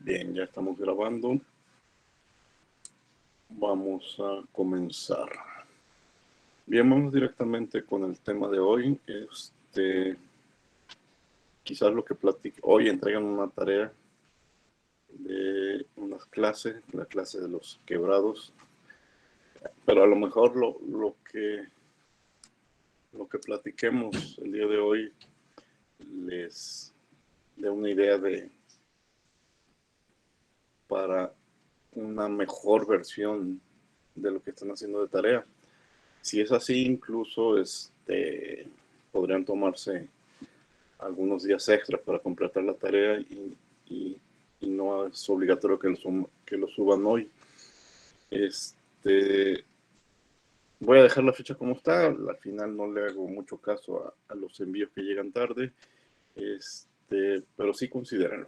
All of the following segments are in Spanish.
Bien, ya estamos grabando. Vamos a comenzar. Bien, vamos directamente con el tema de hoy. Quizás lo que platico. Hoy entregan una tarea de unas clases, la clase de los quebrados. Pero a lo mejor lo que platiquemos el día de hoy les dé una idea para una mejor versión de lo que están haciendo de tarea. Si es así, incluso podrían tomarse algunos días extras para completar la tarea y no es obligatorio que lo suban hoy. Voy a dejar la fecha como está. Al final no le hago mucho caso a los envíos que llegan tarde. Pero sí considérenlo.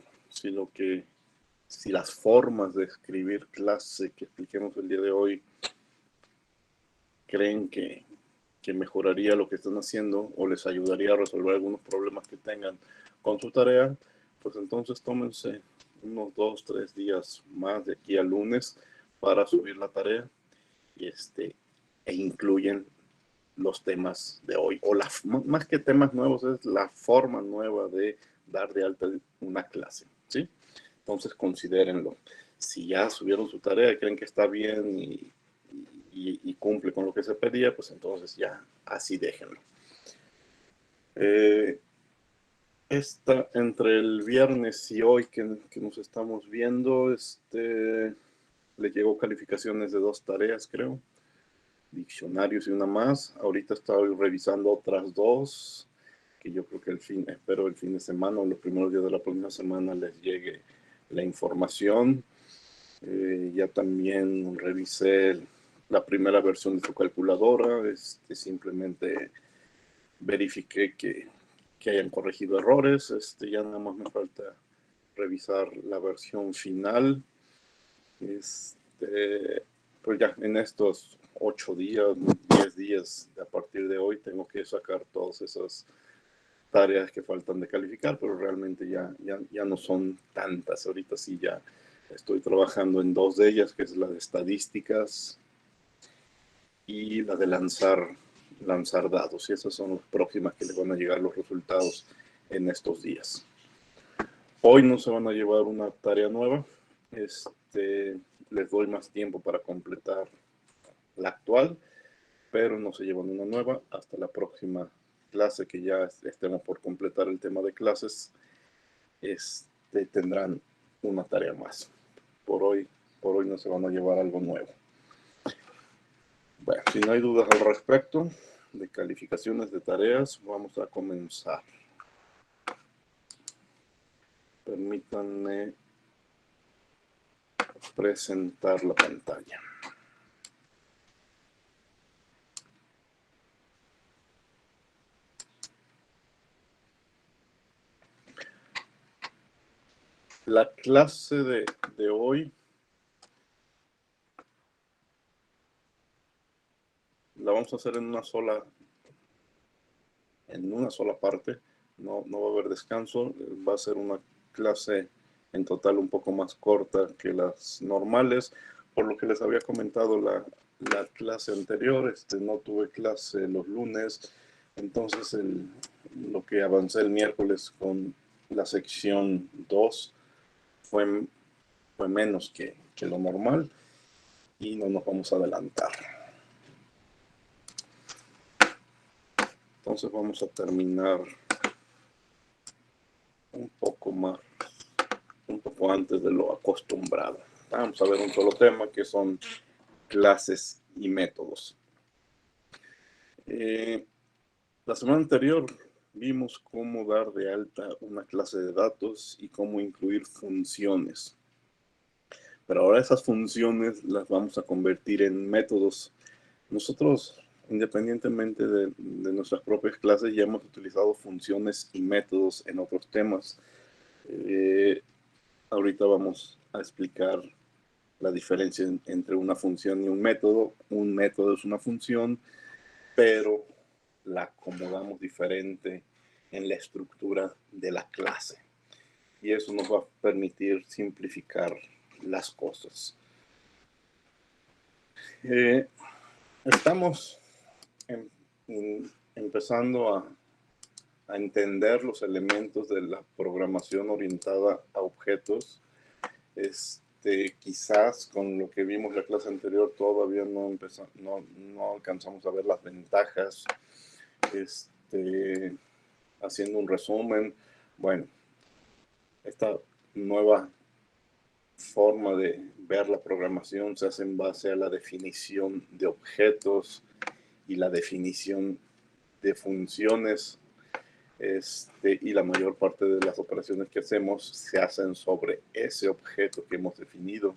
Si las formas de escribir clase que expliquemos el día de hoy creen que mejoraría lo que están haciendo o les ayudaría a resolver algunos problemas que tengan con su tarea, pues entonces tómense unos 2-3 días más de aquí al lunes para subir la tarea e incluyen los temas de hoy. Más que temas nuevos, es la forma nueva de dar de alta una clase, ¿sí? Entonces considérenlo. Si ya subieron su tarea, creen que está bien y cumple con lo que se pedía, pues entonces ya así déjenlo. Entre el viernes y hoy que nos estamos viendo, le llegó calificaciones de 2 tareas, creo, diccionarios y una más. Ahorita estoy revisando otras 2, que yo creo que espero el fin de semana o los primeros días de la próxima semana les llegue la información. Ya también revisé la primera versión de su calculadora. Simplemente verifiqué que hayan corregido errores. Ya nada más me falta revisar la versión final. Pues ya en estos 8 días, 10 días a partir de hoy tengo que sacar todas esas tareas que faltan de calificar, pero realmente ya no son tantas. Ahorita sí ya estoy trabajando en 2 de ellas, que es la de estadísticas y la de lanzar dados. Y esas son las próximas que les van a llegar los resultados en estos días. Hoy no se van a llevar una tarea nueva. Les doy más tiempo para completar la actual, pero no se llevan una nueva hasta la próxima clase, que ya estemos por completar el tema de clases. Tendrán una tarea más. Por hoy no se van a llevar algo nuevo. Bueno, si no hay dudas al respecto de calificaciones de tareas, vamos a comenzar. Permítanme presentar la pantalla. La clase de hoy la vamos a hacer en una sola parte. No va a haber descanso. Va a ser una clase en total un poco más corta que las normales, por lo que les había comentado la clase anterior. No tuve clase los lunes, entonces lo que avancé el miércoles con la sección 2 fue menos que lo normal y no nos vamos a adelantar. Entonces vamos a terminar un poco antes de lo acostumbrado. Vamos a ver un solo tema, que son clases y métodos. La semana anterior vimos cómo dar de alta una clase de datos y cómo incluir funciones. Pero ahora esas funciones las vamos a convertir en métodos. Nosotros, independientemente de nuestras propias clases, ya hemos utilizado funciones y métodos en otros temas. Ahorita vamos a explicar la diferencia entre una función y un método. Un método es una función, pero la acomodamos diferente en la estructura de la clase. y eso nos va a permitir simplificar las cosas. Estamos empezando a entender los elementos de la programación orientada a objetos. Quizás con lo que vimos la clase anterior todavía no alcanzamos a ver las ventajas. Haciendo un resumen, bueno, esta nueva forma de ver la programación se hace en base a la definición de objetos y la definición de funciones, y la mayor parte de las operaciones que hacemos se hacen sobre ese objeto que hemos definido.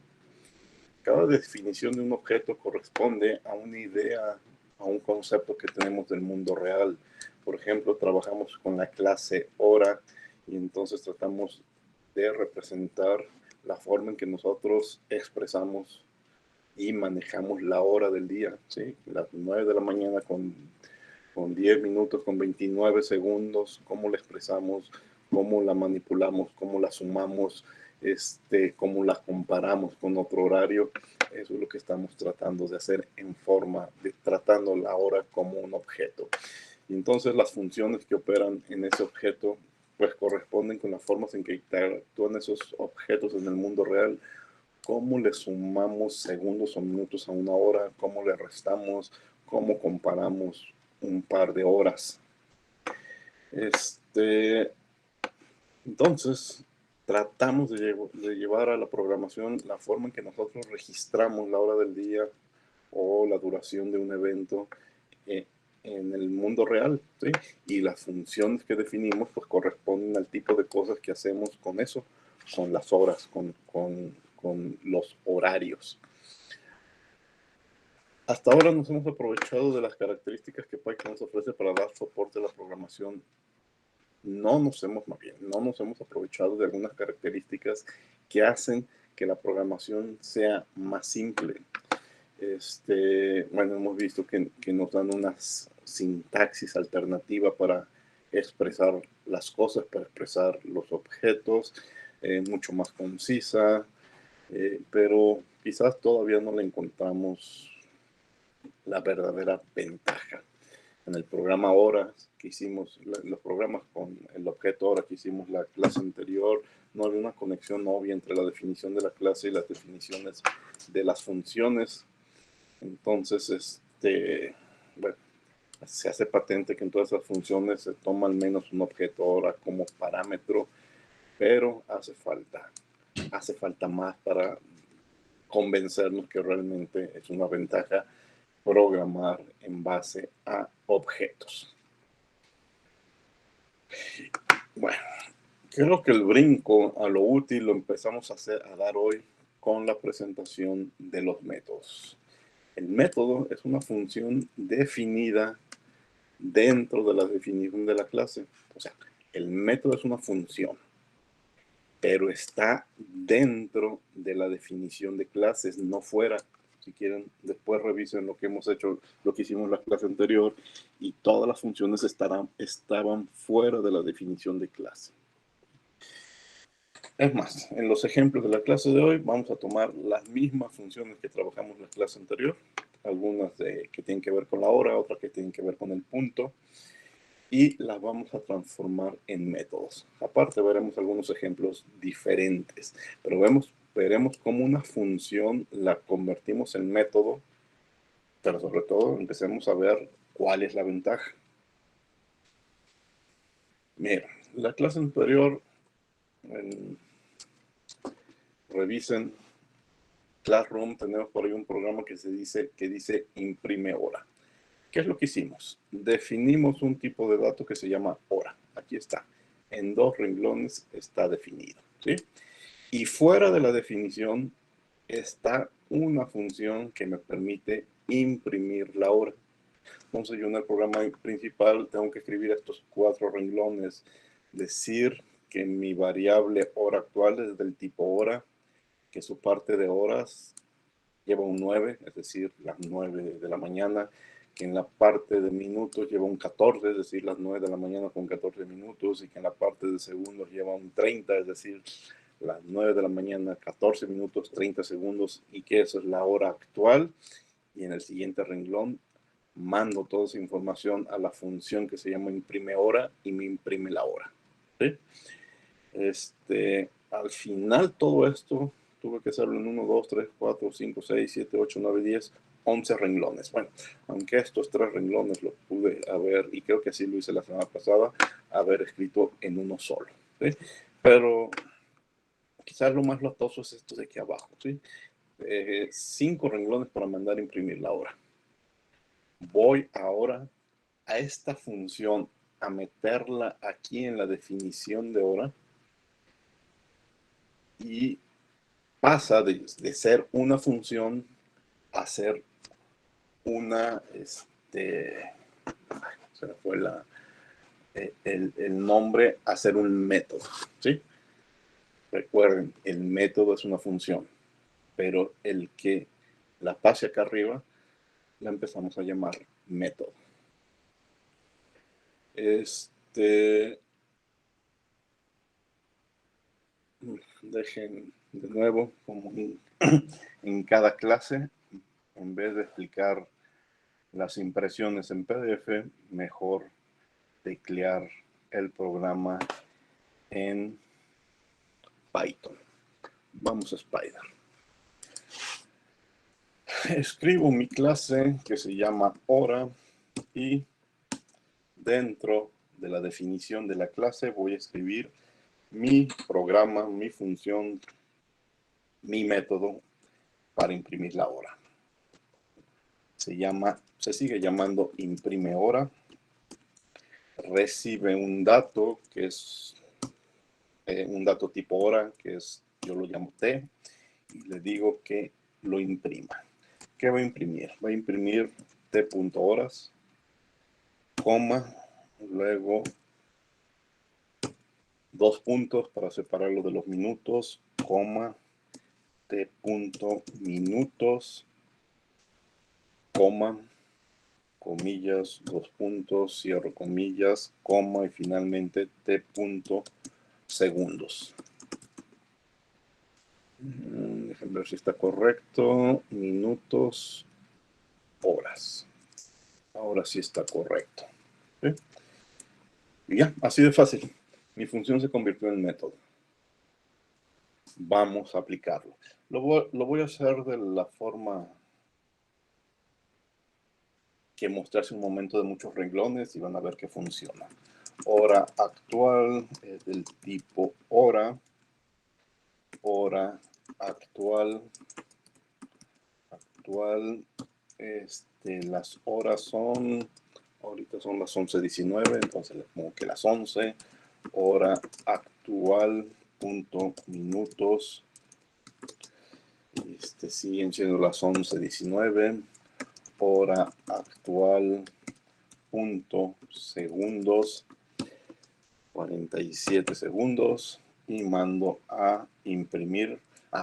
Cada definición de un objeto corresponde a una idea, a un concepto que tenemos del mundo real. Por ejemplo, trabajamos con la clase hora y entonces tratamos de representar la forma en que nosotros expresamos y manejamos la hora del día, ¿sí? Las 9 de la mañana con 10 minutos, con 29 segundos, cómo la expresamos, cómo la manipulamos, cómo la sumamos, cómo la comparamos con otro horario. Eso es lo que estamos tratando de hacer en forma de tratando la hora como un objeto. Y entonces las funciones que operan en ese objeto pues corresponden con las formas en que interactúan esos objetos en el mundo real. Cómo le sumamos segundos o minutos a una hora, cómo le restamos, cómo comparamos un par de horas. Entonces, tratamos de llevar a la programación la forma en que nosotros registramos la hora del día o la duración de un evento en el mundo real, ¿sí? Y las funciones que definimos pues corresponden al tipo de cosas que hacemos con eso, con las horas, con los horarios. Hasta ahora nos hemos aprovechado de las características que Python nos ofrece para dar soporte a la programación. No nos hemos aprovechado de algunas características que hacen que la programación sea más simple. Bueno, hemos visto que nos dan una sintaxis alternativa para expresar las cosas, para expresar los objetos, mucho más concisa, pero quizás todavía no le encontramos la verdadera ventaja. En el programa horas que hicimos, los programas con el objeto hora que hicimos la clase anterior, no había una conexión obvia entre la definición de la clase y las definiciones de las funciones. Entonces, bueno, se hace patente que en todas esas funciones se toma al menos un objeto hora como parámetro, pero hace falta más para convencernos que realmente es una ventaja programar en base a objetos. Bueno, creo que el brinco a lo útil lo empezamos a dar hoy con la presentación de los métodos. El método es una función definida dentro de la definición de la clase. O sea, el método es una función, pero está dentro de la definición de clases, no fuera. Si quieren, después revisen lo que hemos hecho, lo que hicimos en la clase anterior, y todas las funciones estaban fuera de la definición de clase. Es más, en los ejemplos de la clase de hoy vamos a tomar las mismas funciones que trabajamos en la clase anterior, algunas que tienen que ver con la hora, otras que tienen que ver con el punto, y las vamos a transformar en métodos. Aparte veremos algunos ejemplos diferentes, pero veremos cómo una función la convertimos en método, pero sobre todo empecemos a ver cuál es la ventaja. Mira, la clase anterior, revisen Classroom, tenemos por ahí un programa que dice imprime hora. ¿Qué es lo que hicimos? Definimos un tipo de dato que se llama hora. Aquí está. En 2 renglones está definido, ¿sí? Y fuera de la definición está una función que me permite imprimir la hora. Entonces yo en el programa principal tengo que escribir estos 4 renglones, decir que mi variable hora actual es del tipo hora, que su parte de horas lleva un 9, es decir, las 9 de la mañana, que en la parte de minutos lleva un 14, es decir, las 9 de la mañana con 14 minutos, y que en la parte de segundos lleva un 30, es decir, las 9 de la mañana, 14 minutos, 30 segundos, y que eso es la hora actual. Y en el siguiente renglón mando toda esa información a la función que se llama imprime hora y me imprime la hora. ¿Sí? Al final todo esto tuve que hacerlo en 1, 2, 3, 4, 5, 6, 7, 8, 9, 10, 11 renglones. Bueno, aunque estos 3 renglones los pude haber, y creo que así lo hice la semana pasada, haber escrito en uno solo. ¿Sí? Pero quizás lo más latoso es esto de aquí abajo. ¿Sí? 5 renglones para mandar a imprimir la hora. Voy ahora a esta función a meterla aquí en la definición de hora, y pasa de ser una función a ser una, se me fue el nombre, a ser un método, ¿sí? Recuerden, el método es una función, pero el que la pase acá arriba la empezamos a llamar método. Dejen de nuevo, como en cada clase, en vez de explicar las impresiones en PDF, mejor teclear el programa en Python. Vamos a Spider. Escribo mi clase que se llama hora, y dentro de la definición de la clase voy a escribir mi programa, mi función, mi método para imprimir la hora. Se sigue llamando imprime hora. Recibe un dato que es un dato tipo hora, que es, yo lo llamo T, y le digo que lo imprima. ¿Qué va a imprimir? Va a imprimir T.horas, coma, luego 2 puntos para separarlo de los minutos, coma, T.minutos, coma, comillas, 2 puntos, cierro comillas, coma, y finalmente T.segundos. Déjenme ver si está correcto. Minutos, horas. Ahora sí está correcto. ¿Sí? Y ya, así de fácil. Mi función se convirtió en método. Vamos a aplicarlo. Lo voy a hacer de la forma que mostré hace un momento, de muchos renglones, y van a ver que funciona. Hora actual es del tipo hora. Hora actual. Las horas son, ahorita son las 11:19, entonces les pongo que las 11. Hora actual, punto, minutos. Siguen siendo las 11:19. Hora actual, punto, segundos, 47 segundos, y mando a imprimir.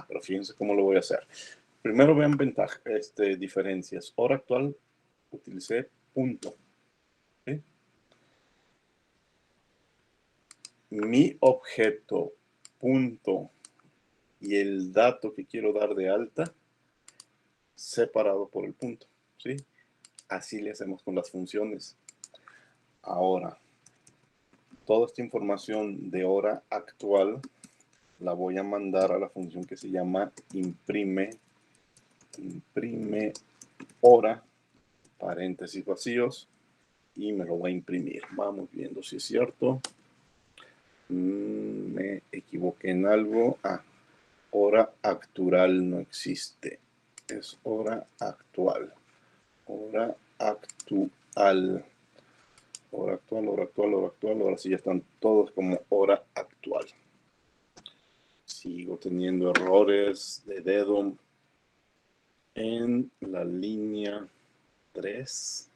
Pero fíjense cómo lo voy a hacer. Primero vean diferencias. Hora actual, utilicé punto. ¿Sí? Mi objeto, punto, y el dato que quiero dar de alta, separado por el punto. ¿Sí? Así le hacemos con las funciones. Ahora, toda esta información de hora actual la voy a mandar a la función que se llama imprime hora, paréntesis vacíos, y me lo va a imprimir. Vamos viendo si es cierto. Me equivoqué en algo. Hora actual no existe. Es hora actual. Hora actual. Hora actual, hora actual, hora actual. Ahora sí ya están todos como hora actual. Sigo teniendo errores de dedo en la línea 3.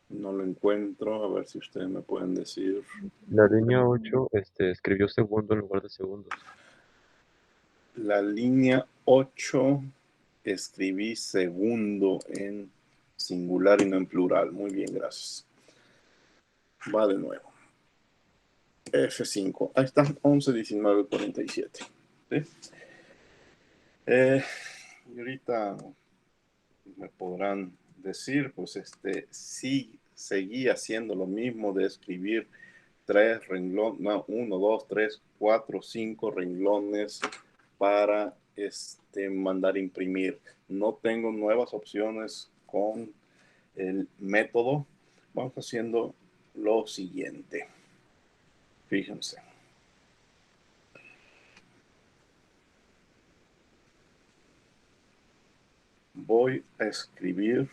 No lo encuentro. A ver si ustedes me pueden decir. La línea 8 escribió segundo en lugar de segundos. la línea 8 escribí segundo en singular y no en plural. Muy bien, gracias. Va de nuevo. F5. Ahí está, 11, 19, 47. ¿Sí? Y ahorita me podrán decir, pues sí, seguí haciendo lo mismo de escribir 3 renglones, no, 1, 2, 3, 4, 5 renglones para mandar imprimir. No tengo nuevas opciones con el método. Vamos haciendo lo siguiente. Fíjense. Voy a escribir.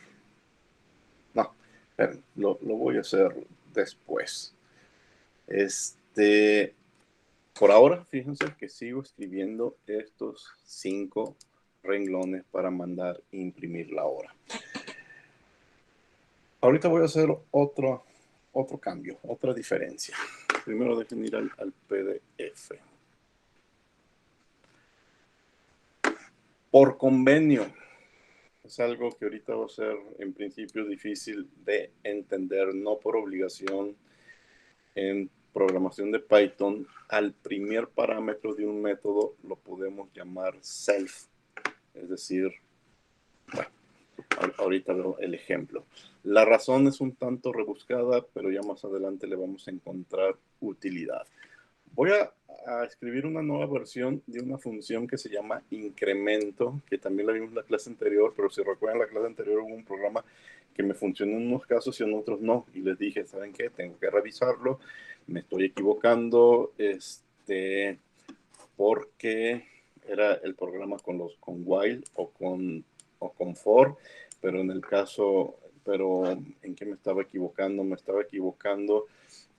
No, esperen, lo voy a hacer después. Por ahora, fíjense que sigo escribiendo estos 5 renglones para mandar imprimir la hora. Ahorita voy a hacer otro cambio, otra diferencia. Primero déjenme ir al PDF. Por convenio. Es algo que ahorita va a ser en principio difícil de entender, no por obligación. En programación de Python, al primer parámetro de un método lo podemos llamar self. Es decir, bueno, ahorita veo el ejemplo. La razón es un tanto rebuscada, pero ya más adelante le vamos a encontrar utilidad. Voy a escribir una nueva versión de una función que se llama incremento, que también la vimos en la clase anterior, pero si recuerdan la clase anterior hubo un programa que me funcionó en unos casos y en otros no. Y les dije, ¿saben qué? Tengo que revisarlo. Me estoy equivocando, porque era el programa con while o con for, pero en el caso, ¿en qué me estaba equivocando? Me estaba equivocando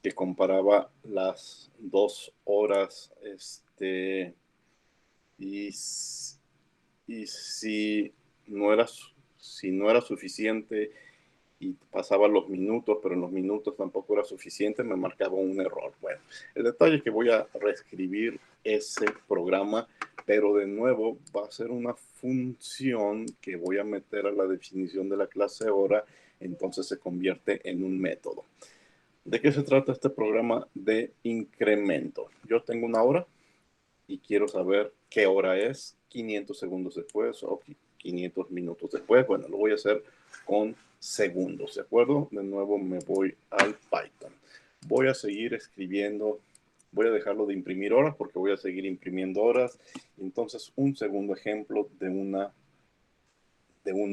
que comparaba las 2 horas, y si no era suficiente y pasaba los minutos, pero en los minutos tampoco era suficiente, me marcaba un error. Bueno, el detalle es que voy a reescribir ese programa, pero de nuevo va a ser una función que voy a meter a la definición de la clase hora, entonces se convierte en un método. ¿De qué se trata este programa de incremento? Yo tengo una hora y quiero saber qué hora es 500 segundos después o 500 minutos después. Bueno, lo voy a hacer con segundos, ¿de acuerdo? De nuevo me voy al Python. Voy a seguir escribiendo, voy a dejarlo de imprimir horas porque voy a seguir imprimiendo horas. Entonces, un segundo ejemplo de un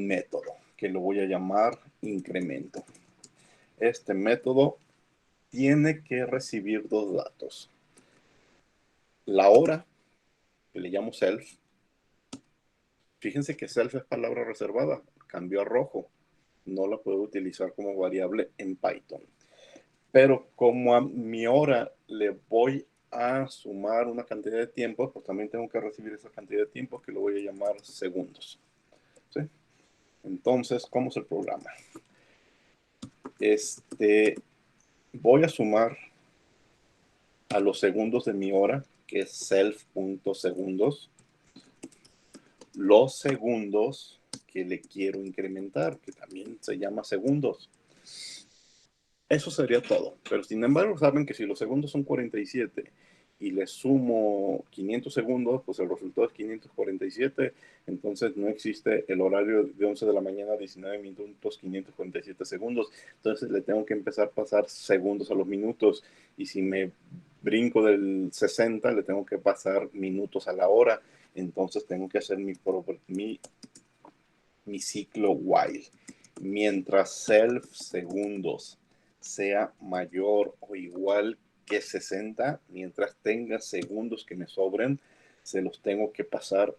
método que lo voy a llamar incremento. Este método tiene que recibir 2 datos. La hora, que le llamo self. Fíjense que self es palabra reservada, cambió a rojo. No la puedo utilizar como variable en Python. Pero como a mi hora le voy a sumar una cantidad de tiempos, pues también tengo que recibir esa cantidad de tiempos que lo voy a llamar segundos. ¿Sí? Entonces, ¿cómo es el programa? Voy a sumar a los segundos de mi hora, que es self.segundos, los segundos que le quiero incrementar, que también se llama segundos. Eso sería todo. Pero sin embargo, saben que si los segundos son 47 y le sumo 500 segundos, pues el resultado es 547. Entonces no existe el horario de 11 de la mañana, 19 minutos, 547 segundos. Entonces le tengo que empezar a pasar segundos a los minutos. Y si me brinco del 60, le tengo que pasar minutos a la hora. Entonces tengo que hacer mi ciclo while. Mientras self segundos sea mayor o igual que 60, mientras tenga segundos que me sobren, se los tengo que pasar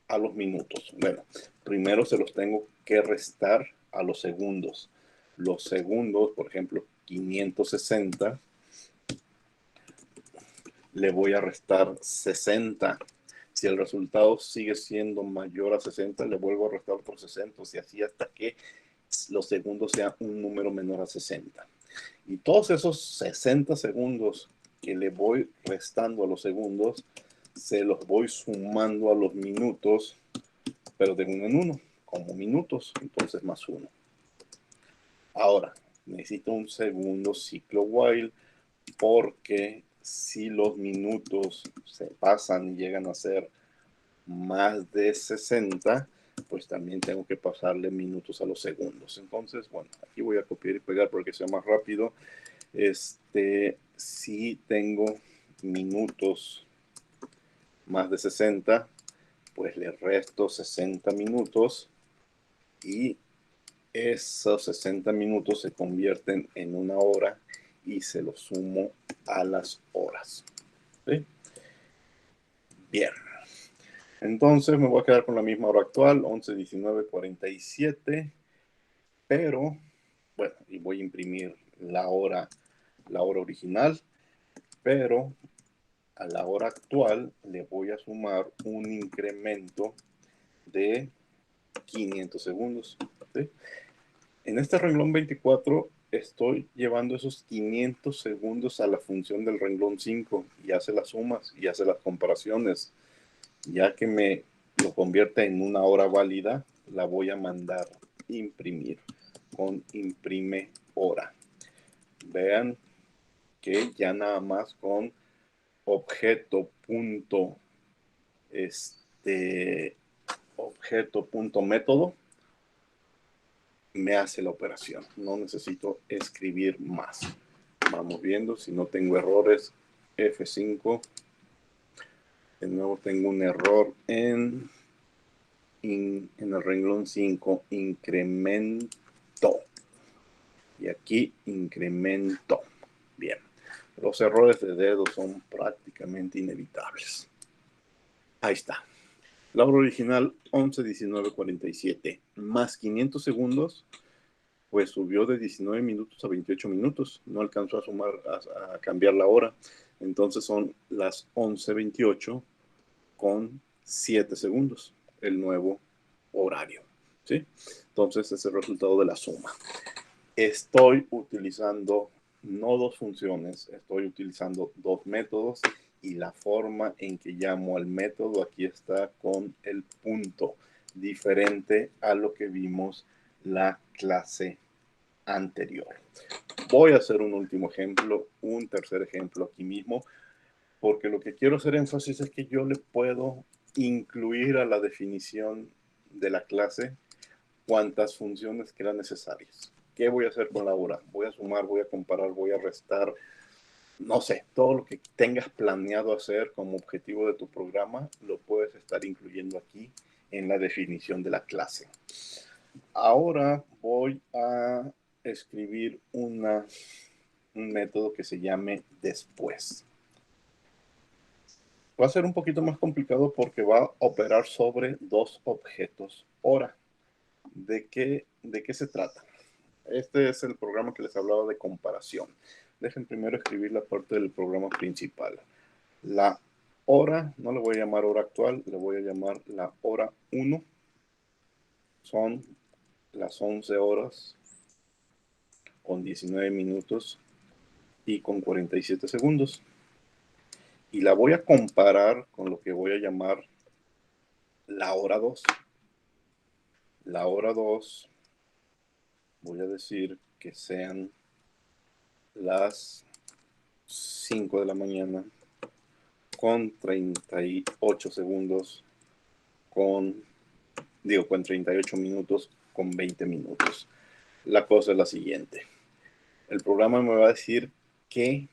a los minutos. Bueno, primero se los tengo que restar a los segundos. Los segundos, por ejemplo, 560, le voy a restar 60. Si el resultado sigue siendo mayor a 60, le vuelvo a restar otros 60, y así hasta que los segundos sean un número menor a 60. Y todos esos 60 segundos que le voy restando a los segundos se los voy sumando a los minutos, pero de uno en uno, como minutos, entonces más uno. Ahora, necesito un segundo ciclo while, porque si los minutos se pasan y llegan a ser más de 60, pues también tengo que pasarle minutos a los segundos. Entonces, bueno, aquí voy a copiar y pegar para que sea más rápido. Si tengo minutos más de 60, pues le resto 60 minutos y esos 60 minutos se convierten en una hora y se los sumo a las horas. ¿Sí? Bien. Entonces me voy a quedar con la misma hora actual, 11, 19, 47, pero, bueno, y voy a imprimir la hora original, pero a la hora actual le voy a sumar un incremento de 500 segundos. ¿Sí? En este renglón 24 estoy llevando esos 500 segundos a la función del renglón 5 y hace las sumas y hace las comparaciones. Ya que me lo convierte en una hora válida, la voy a mandar imprimir con imprime hora. Vean que ya nada más con objeto punto método me hace la operación. No necesito escribir más. Vamos viendo si no tengo errores. F5. De nuevo tengo un error en el renglón 5, incremento. Y aquí incremento. Bien. Los errores de dedo son prácticamente inevitables. Ahí está. La hora original 11, 19, 47. Más 500 segundos, pues subió de 19 minutos a 28 minutos. No alcanzó a sumar, a cambiar la hora. Entonces son las 11:28 con 7 segundos. El nuevo horario. ¿Sí? Entonces es el resultado de la suma. Estoy utilizando no dos funciones, estoy utilizando dos métodos y la forma en que llamo al método aquí está con el punto, diferente a lo que vimos la clase anterior. Voy a hacer un último ejemplo, un tercer ejemplo aquí mismo, porque lo que quiero hacer énfasis es que yo le puedo incluir a la definición de la clase cuantas funciones que eran necesarias. ¿Qué voy a hacer con la hora? Voy a sumar, voy a comparar, voy a restar, no sé, todo lo que tengas planeado hacer como objetivo de tu programa, lo puedes estar incluyendo aquí en la definición de la clase. Ahora voy a escribir un método que se llame después. Va a ser un poquito más complicado porque va a operar sobre dos objetos hora. ¿De qué se trata? Este es el programa que les hablaba de comparación. Dejen primero escribir la parte del programa principal. La hora, no le voy a llamar hora actual, le voy a llamar la hora 1. Son las 11 horas con 19 minutos y con 47 segundos. Y la voy a comparar con lo que voy a llamar la hora 2. La hora 2, voy a decir que sean las 5 de la mañana con 38 segundos, con 38 minutos, con 20 minutos. La cosa es la siguiente. El programa me va a decir qué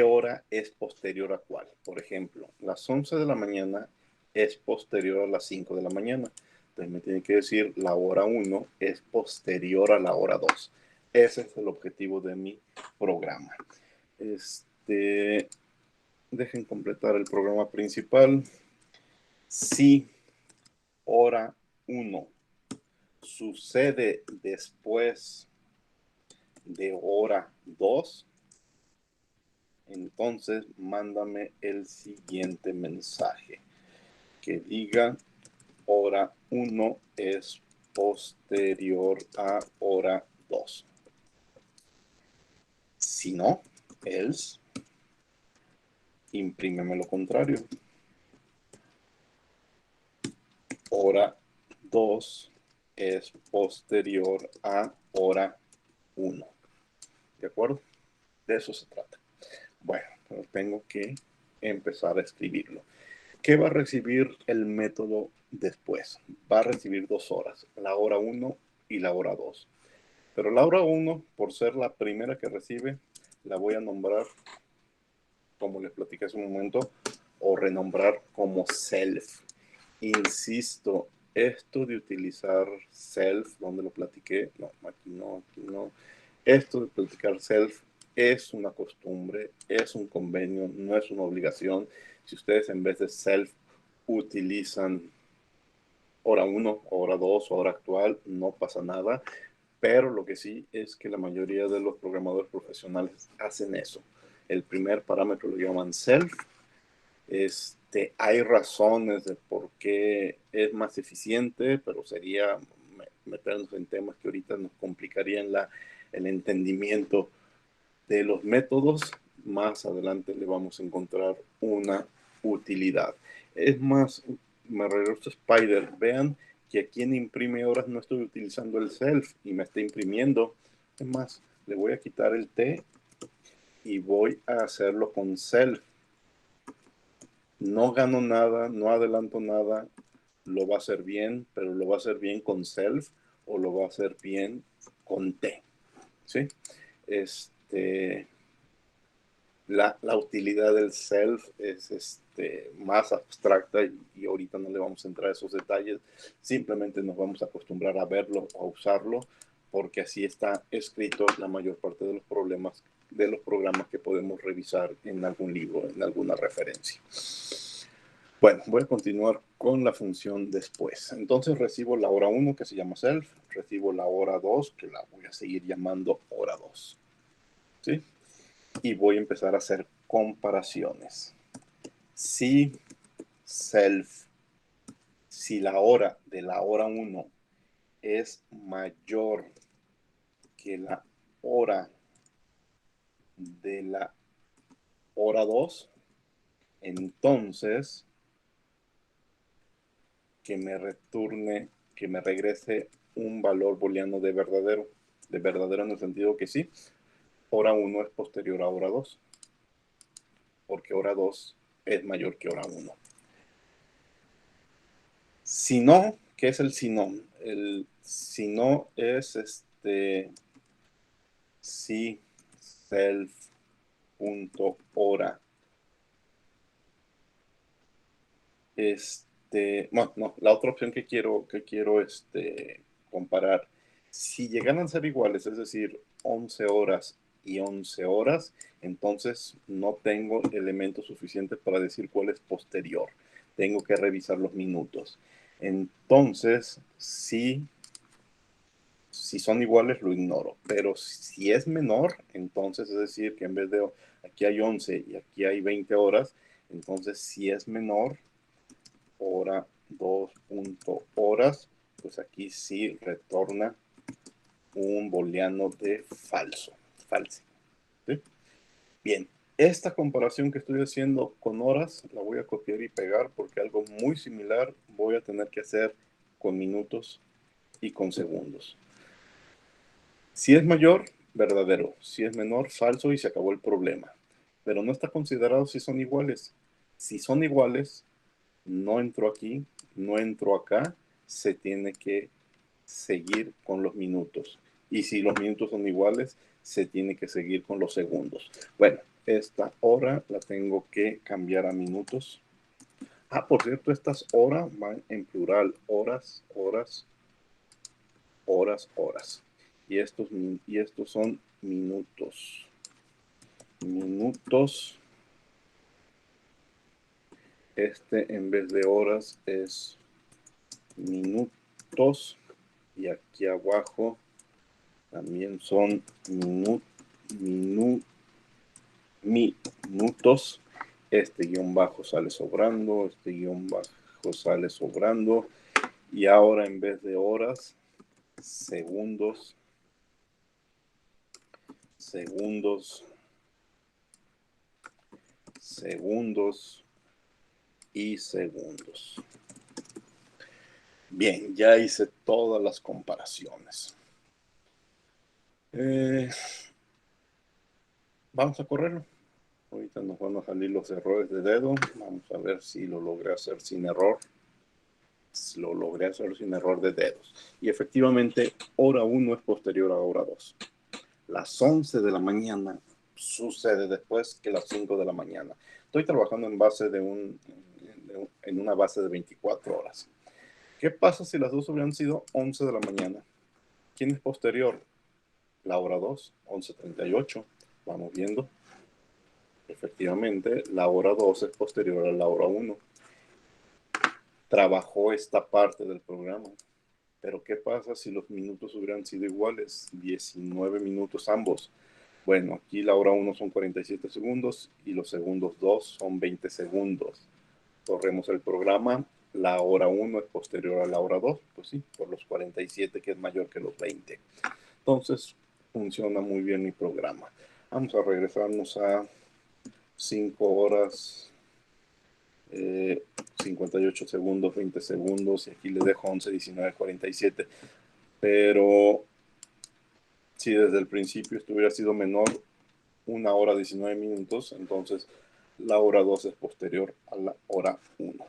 hora es posterior a cuál. Por ejemplo, las 11 de la mañana es posterior a las 5 de la mañana. Entonces me tiene que decir la hora 1 es posterior a la hora 2. Ese es el objetivo de mi programa. Dejen completar el programa principal. Si hora 1 sucede después de hora 2, entonces mándame el siguiente mensaje que diga hora 1 es posterior a hora 2. Si no, else. imprímeme lo contrario. Hora 2 es posterior a hora 1. ¿De acuerdo? De eso se trata. Bueno, pero tengo que empezar a escribirlo. ¿Qué va a recibir el método después? Va a recibir 2 horas, la hora 1 y la hora 2. Pero la hora 1, por ser la primera que recibe, la voy a nombrar, como les platiqué hace un momento, o renombrar como self. Insisto, esto de utilizar self, donde lo platiqué, no, aquí no, aquí no. Esto de platicar self es una costumbre, es un convenio, no es una obligación. Si ustedes en vez de self utilizan hora 1, hora 2, hora actual, no pasa nada. Pero lo que sí es que la mayoría de los programadores profesionales hacen eso. El primer parámetro lo llaman self. Hay razones de por qué es más eficiente, pero sería meternos en temas que ahorita nos complicarían el entendimiento de los métodos. Más adelante le vamos a encontrar una utilidad. Es más, me regreso a Spider. Vean que aquí en imprime horas no estoy utilizando el self y me está imprimiendo. Es más, le voy a quitar el T y voy a hacerlo con self. No gano nada, no adelanto nada, lo va a hacer bien, pero lo va a hacer bien con self o lo va a hacer bien con T. ¿Sí? La utilidad del self es más abstracta y ahorita no le vamos a entrar a esos detalles. Simplemente nos vamos a acostumbrar a verlo, a usarlo, porque así está escrito la mayor parte de los problemas de los programas que podemos revisar en algún libro, en alguna referencia. Bueno, voy a continuar con la función después. Entonces recibo la hora 1 que se llama self, recibo la hora 2 que la voy a seguir llamando hora 2. ¿Sí? Y voy a empezar a hacer comparaciones. Si self, si la hora de la hora 1 es mayor que la hora de la hora 2, entonces que me returne, que me regrese un valor booleano de verdadero en el sentido que sí, hora 1 es posterior a hora 2, porque hora 2 es mayor que hora 1. Si no, ¿qué es el si no? El si no es si self.hora. Bueno, no, la otra opción que quiero comparar, si llegan a ser iguales, es decir, 11 horas y 11 horas, entonces no tengo elementos suficientes para decir cuál es posterior. Tengo que revisar los minutos. Entonces, si son iguales, lo ignoro. Pero si es menor, entonces es decir que en vez de aquí hay 11 y aquí hay 20 horas, entonces si es menor, hora 2 horas, pues aquí sí retorna un booleano de falso. ¿Sí? Bien, esta comparación que estoy haciendo con horas la voy a copiar y pegar porque algo muy similar voy a tener que hacer con minutos y con segundos. Si es mayor, verdadero. Si es menor, falso y se acabó el problema. Pero no está considerado si son iguales. Si son iguales, no entro aquí, no entro acá, se tiene que seguir con los minutos. Y si los minutos son iguales, se tiene que seguir con los segundos. Bueno, esta hora la tengo que cambiar a minutos. Ah, por cierto, estas horas van en plural. Horas, horas, horas, horas. Y estos son minutos. Minutos. En vez de horas es minutos. Y aquí abajo también son minutos. Este guión bajo sale sobrando. Este guión bajo sale sobrando. Y ahora en vez de horas, segundos. Segundos. segundos y segundos. Bien, ya hice todas las comparaciones. Vamos a correrlo. Ahorita nos van a salir los errores de dedo. Vamos a ver si lo logré hacer sin error. Lo logré hacer sin error de dedos. Y efectivamente, hora 1 es posterior a hora 2. Las 11 de la mañana sucede después que las 5 de la mañana. Estoy trabajando en base en una base de 24 horas. ¿Qué pasa si las dos hubieran sido 11 de la mañana? ¿Quién es posterior? La hora 2, 11:38. Vamos viendo. Efectivamente, la hora 2 es posterior a la hora 1. Trabajó esta parte del programa. Pero ¿qué pasa si los minutos hubieran sido iguales? 19 minutos ambos. Bueno, aquí la hora 1 son 47 segundos y los segundos 2 son 20 segundos. Corremos el programa. La hora 1 es posterior a la hora 2, pues sí, por los 47 que es mayor que los 20. Entonces, funciona muy bien mi programa. Vamos a regresarnos a 5 horas, 58 segundos, 20 segundos, y aquí le dejo 11, 19, 47. Pero si desde el principio esto hubiera sido menor, 1 hora 19 minutos, entonces la hora 2 es posterior a la hora 1.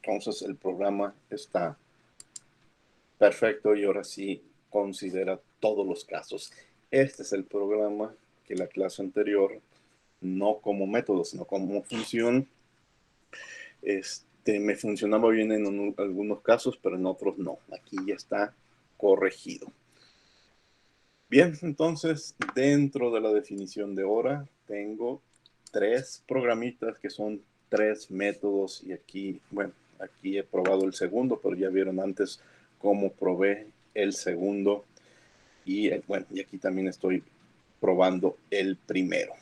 Entonces el programa está perfecto y ahora sí considera todos los casos. Este es el programa que la clase anterior, no como método, sino como función, me funcionaba bien en algunos casos, pero en otros no. Aquí ya está corregido. Bien, entonces dentro de la definición de hora tengo 3 programitas que son 3 métodos, y aquí, bueno, aquí he probado el segundo, pero ya vieron antes cómo probé el segundo, y bueno, y aquí también estoy probando el primero.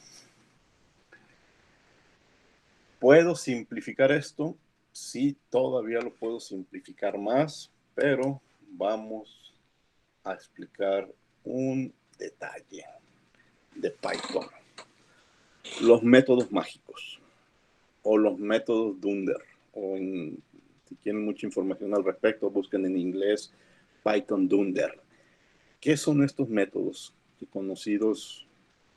¿Puedo simplificar esto? Sí, todavía lo puedo simplificar más, pero vamos a explicar un detalle de Python. Los métodos mágicos o los métodos Dunder, o si quieren mucha información al respecto, busquen en inglés Python Dunder. ¿Qué son estos métodos? Conocidos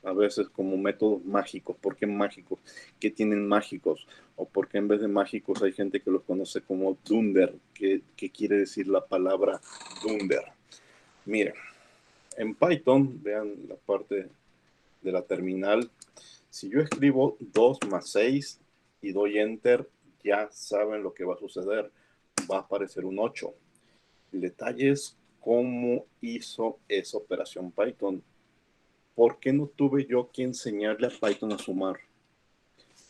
a veces como métodos mágicos. ¿Por qué mágicos? ¿Qué tienen mágicos? O por qué en vez de mágicos hay gente que los conoce como Dunder, que quiere decir la palabra Dunder. Miren, en Python, vean la parte de la terminal. Si yo escribo 2 más 6 y doy enter, ya saben lo que va a suceder. Va a aparecer un 8. El detalle es cómo hizo esa operación Python. ¿Por qué no tuve yo que enseñarle a Python a sumar?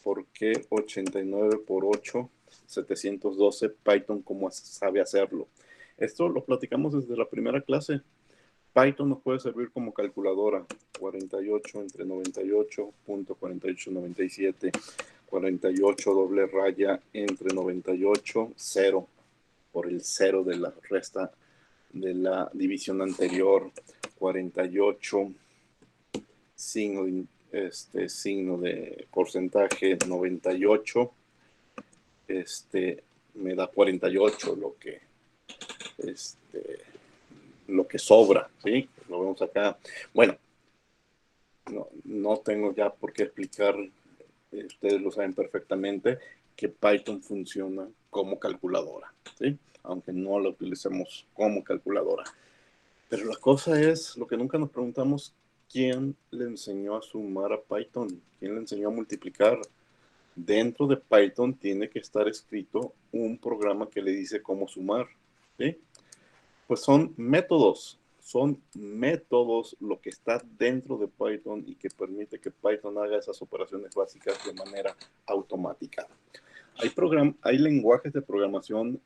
¿Por qué 89 por 8, 712? Python, ¿cómo sabe hacerlo? Esto lo platicamos desde la primera clase. Python nos puede servir como calculadora. 48 entre 98.4897, 48 doble raya entre 98, 0 por el 0 de la resta de la división anterior, 48 signo de porcentaje 98, me da 48, lo que sobra, ¿sí? Lo vemos acá. Bueno, no tengo ya por qué explicar, ustedes lo saben perfectamente, que Python funciona como calculadora, ¿sí? Aunque no la utilicemos como calculadora. Pero la cosa es, lo que nunca nos preguntamos, ¿quién le enseñó a sumar a Python? ¿Quién le enseñó a multiplicar? Dentro de Python tiene que estar escrito un programa que le dice cómo sumar, ¿sí? Pues son métodos lo que está dentro de Python y que permite que Python haga esas operaciones básicas de manera automática. Hay lenguajes de programación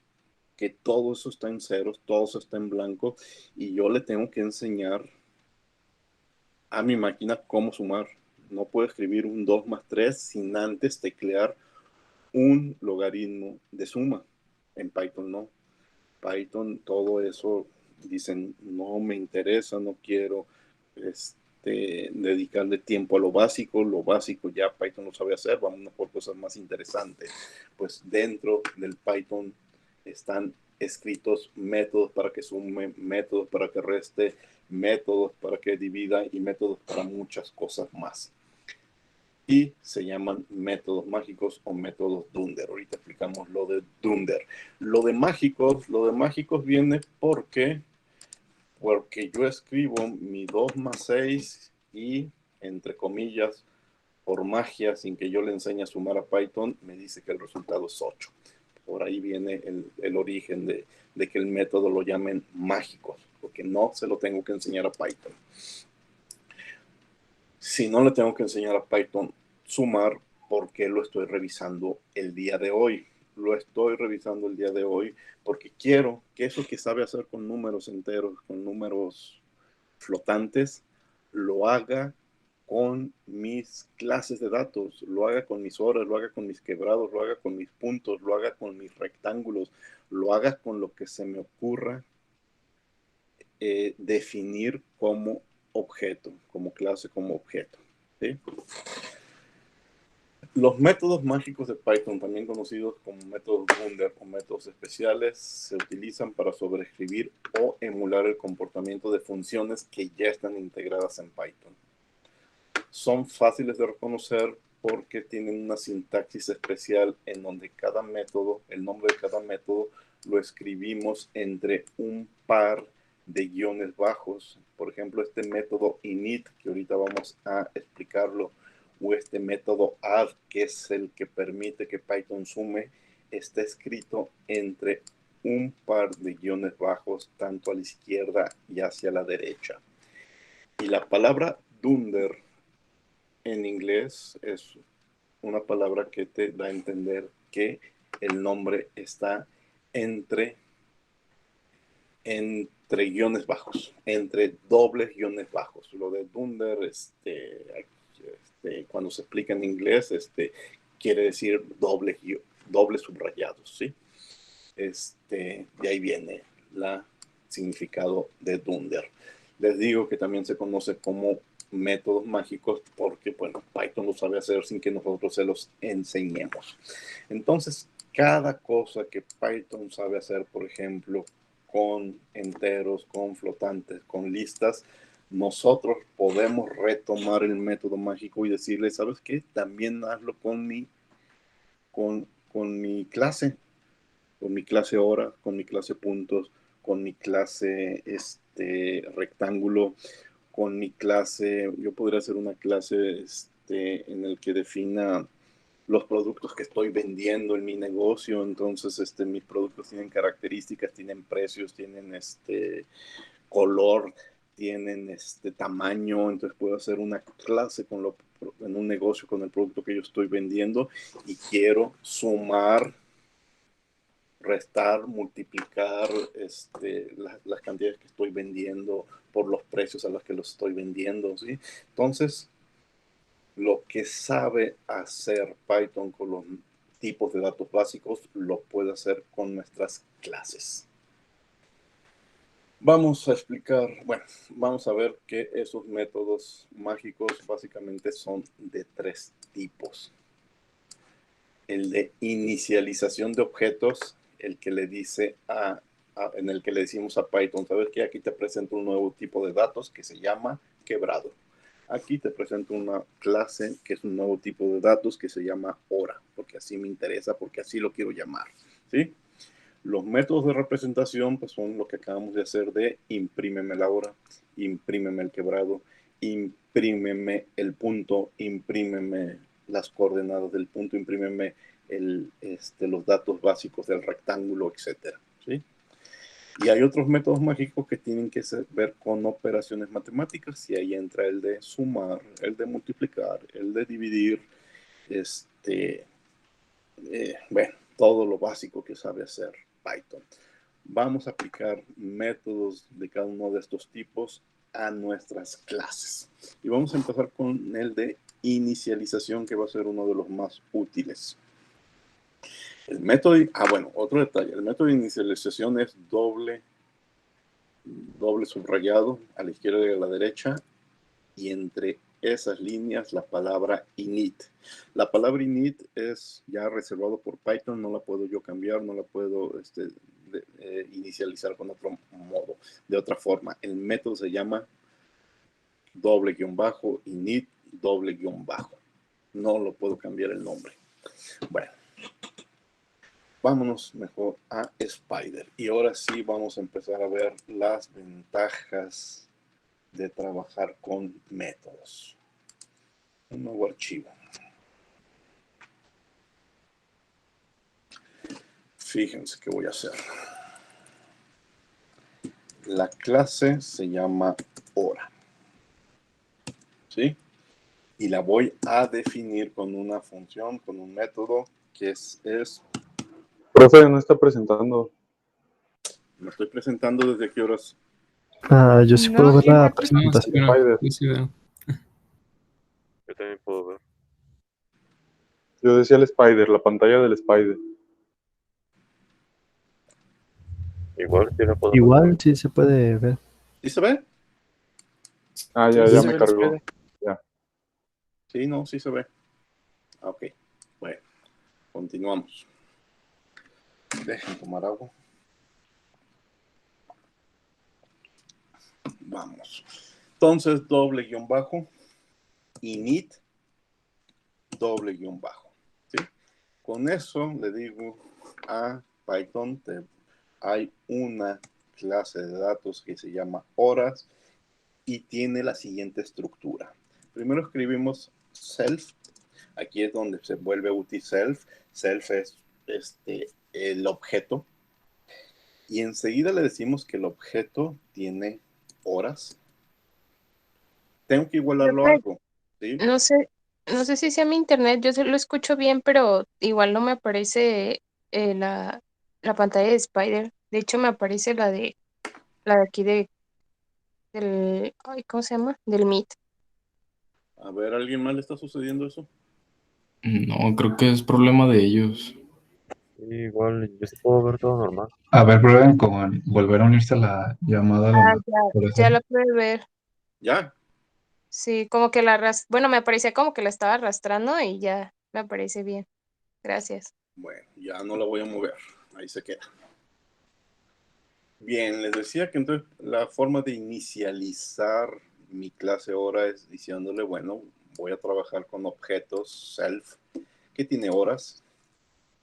que todo eso está en ceros, todo eso está en blanco, y yo le tengo que enseñar a mi máquina cómo sumar. No puedo escribir un 2 más 3 sin antes teclear un logaritmo de suma. En Python no. Python todo eso dicen no me interesa, no quiero, dedicarle tiempo a lo básico ya Python lo sabe hacer, vamos por cosas más interesantes. Pues dentro del Python están escritos métodos para que sume, métodos para que reste, métodos para que divida y métodos para muchas cosas más. Y se llaman métodos mágicos o métodos Dunder. Ahorita explicamos lo de Dunder. Lo de mágicos viene porque yo escribo mi 2 más 6 y, entre comillas, por magia, sin que yo le enseñe a sumar a Python, me dice que el resultado es 8. Por ahí viene el origen de que el método lo llamen mágicos, porque no se lo tengo que enseñar a Python. Si no le tengo que enseñar a Python sumar, ¿por qué lo estoy revisando el día de hoy? Lo estoy revisando el día de hoy porque quiero que eso que sabe hacer con números enteros, con números flotantes, lo haga con mis clases de datos, lo haga con mis horas, lo haga con mis quebrados, lo haga con mis puntos, lo haga con mis rectángulos, lo haga con lo que se me ocurra definir como objeto, como clase, como objeto. ¿Sí? Los métodos mágicos de Python, también conocidos como métodos Dunder o métodos especiales, se utilizan para sobreescribir o emular el comportamiento de funciones que ya están integradas en Python. Son fáciles de reconocer porque tienen una sintaxis especial en donde cada método, el nombre de cada método, lo escribimos entre un par de guiones bajos. Por ejemplo, este método init, que ahorita vamos a explicarlo, o este método add, que es el que permite que Python sume, está escrito entre un par de guiones bajos, tanto a la izquierda y hacia la derecha. Y la palabra Dunder en inglés es una palabra que te da a entender que el nombre está entre guiones bajos, entre dobles guiones bajos. Lo de Dunder, cuando se explica en inglés, quiere decir dobles subrayados, ¿sí? De ahí viene el significado de Dunder. Les digo que también se conoce como métodos mágicos porque, bueno, Python lo sabe hacer sin que nosotros se los enseñemos. Entonces, cada cosa que Python sabe hacer, por ejemplo, con enteros, con flotantes, con listas, nosotros podemos retomar el método mágico y decirle, ¿sabes qué? También hazlo con mi clase, con mi clase hora, con mi clase puntos, con mi clase rectángulo, con mi clase, yo podría hacer una clase en el que defina los productos que estoy vendiendo en mi negocio. Entonces, mis productos tienen características, tienen precios, tienen color, tienen tamaño. Entonces puedo hacer una clase en un negocio con el producto que yo estoy vendiendo y quiero sumar, restar, multiplicar las cantidades que estoy vendiendo por los precios a los que los estoy vendiendo, ¿sí? Entonces, lo que sabe hacer Python con los tipos de datos básicos, lo puede hacer con nuestras clases. Vamos a explicar, bueno, vamos a ver que esos métodos mágicos básicamente son de 3 tipos. El de inicialización de objetos, el que le dice en el que le decimos a Python, ¿sabes qué? Aquí te presento un nuevo tipo de datos que se llama quebrado. Aquí te presento una clase que es un nuevo tipo de datos que se llama hora, porque así me interesa, porque así lo quiero llamar, ¿sí? Los métodos de representación pues son lo que acabamos de hacer de imprímeme la hora, imprímeme el quebrado, imprímeme el punto, imprímeme las coordenadas del punto, imprímeme los datos básicos del rectángulo, etcétera, ¿sí? Y hay otros métodos mágicos que tienen que ver con operaciones matemáticas, y ahí entra el de sumar, el de multiplicar, el de dividir, bueno, todo lo básico que sabe hacer Python. Vamos a aplicar métodos de cada uno de estos tipos a nuestras clases. Y vamos a empezar con el de inicialización, que va a ser uno de los más útiles. El método, bueno, otro detalle, el método de inicialización es doble subrayado a la izquierda y a la derecha, y entre esas líneas la palabra init. La palabra init es ya reservado por Python, no la puedo yo cambiar, no la puedo inicializar con otro modo, de otra forma. El método se llama doble guión bajo, init, doble guión bajo. No lo puedo cambiar el nombre. Bueno, vámonos mejor a Spider. Y ahora sí vamos a empezar a ver las ventajas de trabajar con métodos. Un nuevo archivo. Fíjense qué voy a hacer. La clase se llama hora. ¿Sí? Y la voy a definir con una función, con un método que es Profe, no está presentando. me estoy presentando desde qué horas. Yo sí No, puedo ver la igual, presentación. Spider. sí, sí veo. Yo también puedo ver. Yo decía el Spider, la pantalla del Spider. Igual, si no puedo Igual sí se puede ver. ¿Sí se ve? Ah, Sí, ya, sí ya se me ve el cargó. Spider. Ya. Sí, no, sí se ve. Ok, bueno, continuamos. Dejen tomar agua. Vamos. Entonces, doble guión bajo, init, doble guión bajo. ¿Sí? Con eso le digo a Python, hay una clase de datos que se llama horas y tiene la siguiente estructura. Primero escribimos self. Aquí es donde se vuelve útil self. Self es el objeto. Y enseguida le decimos que el objeto tiene horas. Tengo que igualarlo a algo. ¿Sí? No sé si sea mi internet, yo se lo escucho bien, pero igual no me aparece la pantalla de Spider. De hecho, me aparece la de aquí del, ay, ¿cómo se llama? Del Meet. A ver, ¿a alguien más le está sucediendo eso? No, creo que es problema de ellos. Sí, igual, yo sí puedo ver todo normal. A ver, prueben con volver a unirse a la llamada. Ah, Por eso. ya la pude ver. Ya. Sí, como que bueno, me parecía como que la estaba arrastrando y ya me aparece bien. Gracias. Bueno, ya no la voy a mover. Ahí se queda. Bien, les decía que entonces la forma de inicializar mi clase hora es diciéndole, bueno, voy a trabajar con objetos self que tiene horas,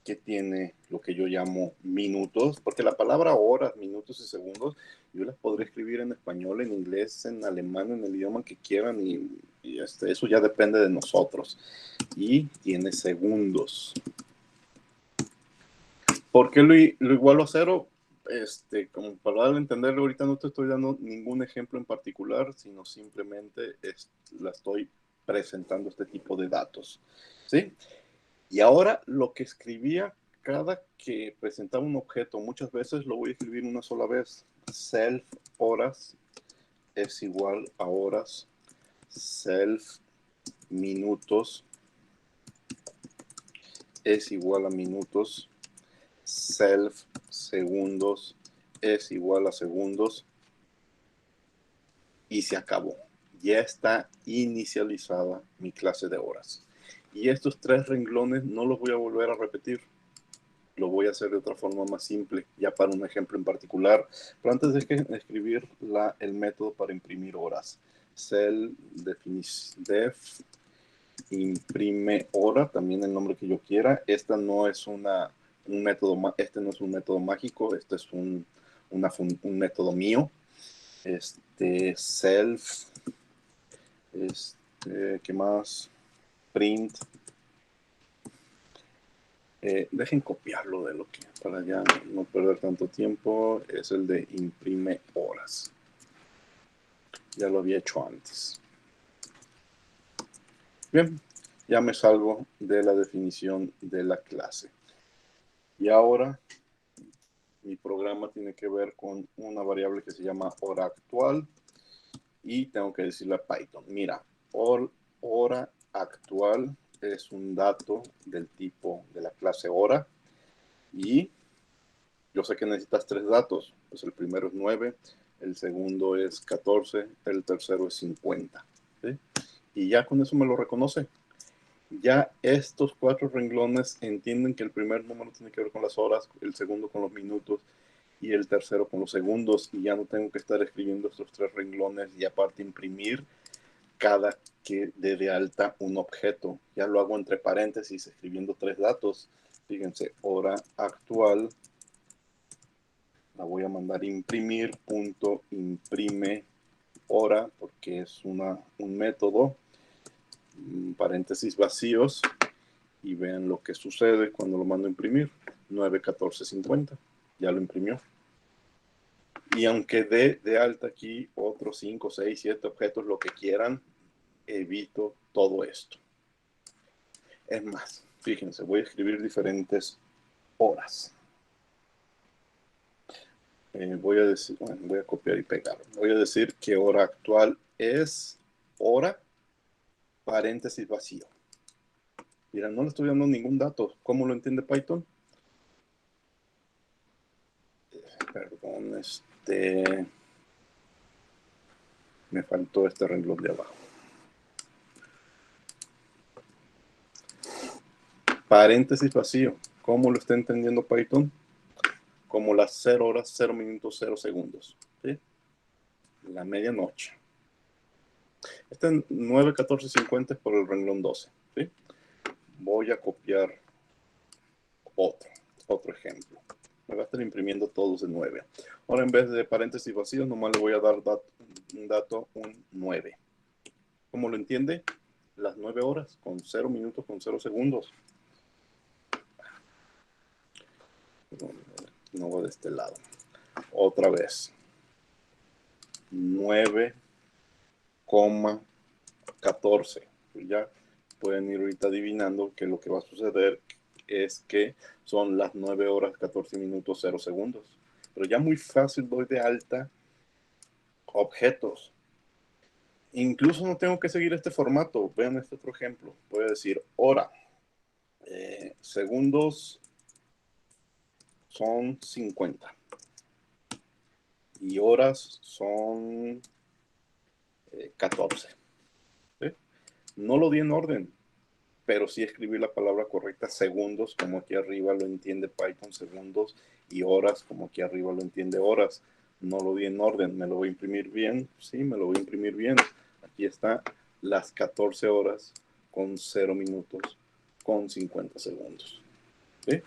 que tiene lo que yo llamo minutos, porque la palabra horas, minutos y segundos, yo las podré escribir en español, en inglés, en alemán, en el idioma que quieran y eso ya depende de nosotros. Y tiene segundos. ¿Por qué lo igualo a cero? Como para darle a entender, ahorita no te estoy dando ningún ejemplo en particular, sino simplemente la estoy presentando este tipo de datos. ¿Sí? Y ahora lo que escribía cada que presentaba un objeto, muchas veces lo voy a escribir una sola vez. Self horas es igual a horas. Self minutos es igual a minutos. Self segundos es igual a segundos y se acabó. Ya está inicializada mi clase de horas. Y estos tres renglones no los voy a volver a repetir. Lo voy a hacer de otra forma más simple, ya para un ejemplo en particular. Pero antes de escribir el método para imprimir horas, cell def imprime hora, también el nombre que yo quiera. Esta no es un método, este no es un método mágico, este es un método mío. Self, ¿qué más? Print. Dejen copiarlo de lo que, para ya no perder tanto tiempo, es el de imprime horas. Ya lo había hecho antes. Bien, ya me salgo de la definición de la clase. Y ahora mi programa tiene que ver con una variable que se llama hora actual y tengo que decirle a Python, mira, hora actual es un dato del tipo de la clase hora y yo sé que necesitas tres datos, pues el primero es 9, el segundo es 14, el tercero es 50. ¿sí? Y ya con eso me lo reconoce. Ya estos 4 renglones entienden que el primer número tiene que ver con las horas, el segundo con los minutos y el tercero con los segundos, y ya no tengo que estar escribiendo estos 3 renglones y aparte imprimir cada que dé de alta un objeto. Ya lo hago entre paréntesis escribiendo 3 datos. Fíjense, hora actual, la voy a mandar imprimir, punto imprime hora, porque es un método, paréntesis vacíos, y vean lo que sucede cuando lo mando a imprimir. 9:14:50, ya lo imprimió. Y aunque dé de alta aquí otros 5, 6, 7 objetos, lo que quieran, evito todo esto. Es más, fíjense, voy a escribir diferentes horas. Voy a decir, bueno, voy a copiar y pegar. Voy a decir que hora actual es hora, paréntesis vacío. Mira, no le estoy dando ningún dato. ¿Cómo lo entiende Python? Perdón, me faltó este renglón de abajo. Paréntesis vacío. ¿Cómo lo está entendiendo Python? Como las 0 horas, 0 minutos, 0 segundos. ¿Sí? La medianoche. Este 9:14:50 es por el renglón 12. ¿Sí? Voy a copiar otro ejemplo. Me va a estar imprimiendo todos de 9. Ahora en vez de paréntesis vacíos, nomás le voy a dar un dato, un 9. ¿Cómo lo entiende? Las 9 horas con 0 minutos, con 0 segundos. No va de este lado. Otra vez. 9,14. Ya pueden ir ahorita adivinando que lo que va a suceder es que son las 9 horas, 14 minutos, 0 segundos. Pero ya muy fácil doy de alta objetos. Incluso no tengo que seguir este formato. Vean este otro ejemplo. Voy a decir hora. Segundos son 50. Y horas son 14. ¿Sí? No lo di en orden, pero sí escribí la palabra correcta, segundos, como aquí arriba lo entiende Python, segundos, y horas, como aquí arriba lo entiende horas. No lo di en orden. ¿Me lo voy a imprimir bien? Sí, me lo voy a imprimir bien. Aquí está las 14 horas con 0 minutos con 50 segundos. ¿Sí?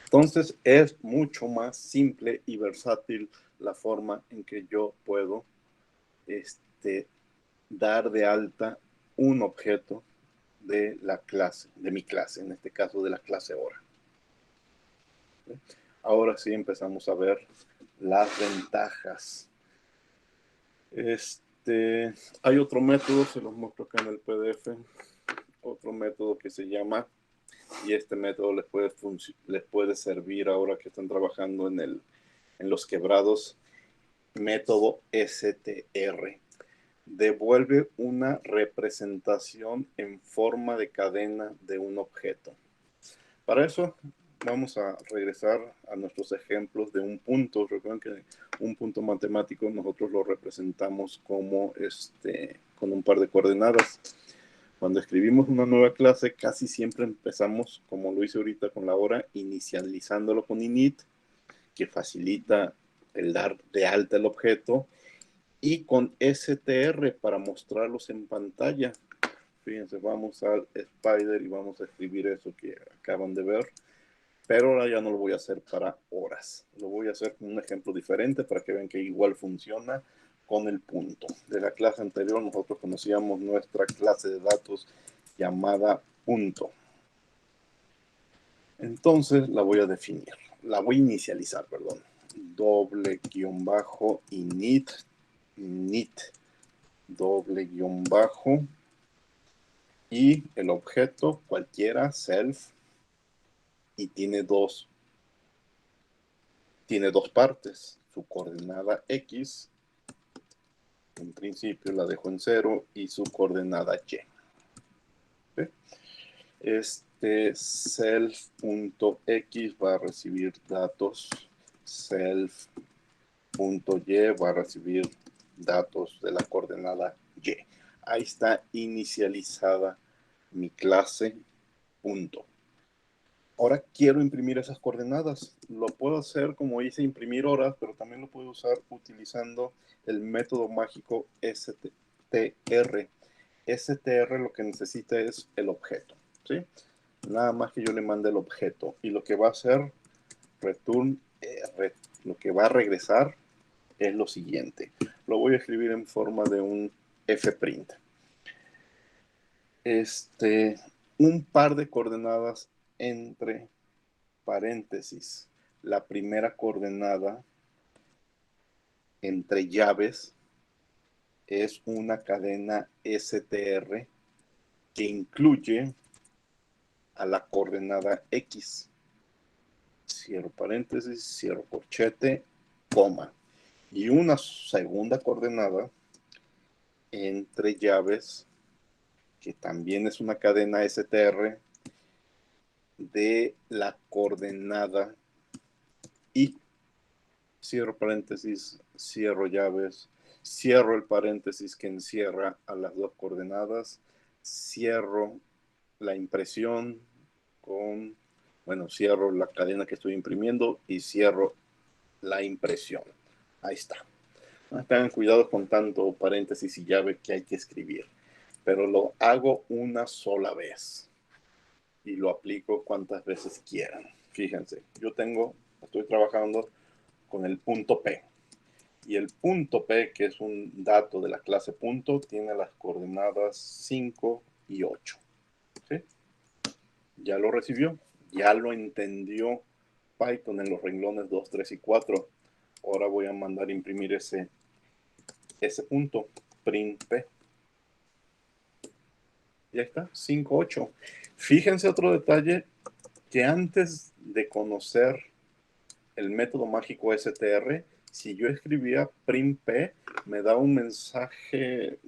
Entonces es mucho más simple y versátil la forma en que yo puedo dar de alta un objeto de la clase, de mi clase, en este caso de la clase hora. ¿Sí? Ahora sí empezamos a ver las ventajas. Hay otro método, se los muestro acá en el PDF, otro método que se llama, y este método les puede servir ahora que están trabajando en los quebrados, método STR. Devuelve una representación en forma de cadena de un objeto. Para eso vamos a regresar a nuestros ejemplos de un punto. Recuerden que un punto matemático nosotros lo representamos como con un par de coordenadas. Cuando escribimos una nueva clase, casi siempre empezamos, como lo hice ahorita con la hora, inicializándolo con init, que facilita el dar de alta el objeto, y con str para mostrarlos en pantalla. Fíjense, vamos al Spider y vamos a escribir eso que acaban de ver, pero ahora ya no lo voy a hacer para horas. Lo voy a hacer con un ejemplo diferente para que vean que igual funciona con el punto. De la clase anterior nosotros conocíamos nuestra clase de datos llamada punto. Entonces la voy a definir, la voy a inicializar, perdón. Doble guión bajo init, doble guión bajo, y el objeto cualquiera, self, y tiene dos partes. Su coordenada X, en principio la dejo en 0, y su coordenada Y. ¿Sí? Self.x va a recibir datos, self.y va a recibir datos de la coordenada Y. Ahí está inicializada mi clase punto. Ahora quiero imprimir esas coordenadas. Lo puedo hacer como hice imprimir horas, pero también lo puedo usar utilizando el método mágico STR. STR lo que necesita es el objeto, ¿sí? Nada más que yo le mande el objeto. Y lo que va a hacer return, lo que va a regresar es lo siguiente. Lo voy a escribir en forma de un fprint. Un par de coordenadas entre paréntesis. La primera coordenada entre llaves es una cadena STR que incluye a la coordenada X. Cierro paréntesis, cierro corchete, coma. Y una segunda coordenada entre llaves que también es una cadena STR de la coordenada Y. Cierro paréntesis, cierro llaves, cierro el paréntesis que encierra a las dos coordenadas, cierro la impresión cierro la cadena que estoy imprimiendo y cierro la impresión. Ahí está. Tengan cuidado con tanto paréntesis y llave que hay que escribir, pero lo hago una sola vez y lo aplico cuantas veces quieran. Fíjense, estoy trabajando con el punto P. Y el punto P, que es un dato de la clase punto, tiene las coordenadas 5 y 8. ¿Sí? Ya lo recibió, ya lo entendió Python en los renglones 2, 3 y 4. Ahora voy a mandar a imprimir ese punto, print P. Ya está, 5, 8. Fíjense otro detalle, que antes de conocer el método mágico STR, si yo escribía print P, me daba un mensaje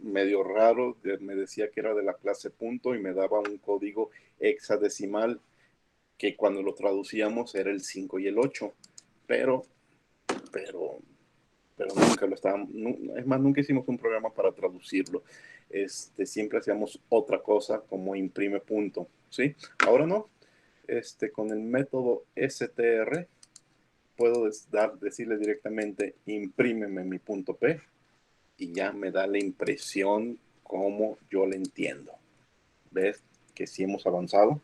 medio raro, me decía que era de la clase punto y me daba un código hexadecimal que cuando lo traducíamos era el 5 y el 8, pero nunca lo estábamos, es más, nunca hicimos un programa para traducirlo. Siempre hacíamos otra cosa como imprime punto, ¿sí? Ahora no, con el método STR puedo decirle directamente imprímeme mi punto P y ya me da la impresión como yo la entiendo. ¿Ves que sí hemos avanzado?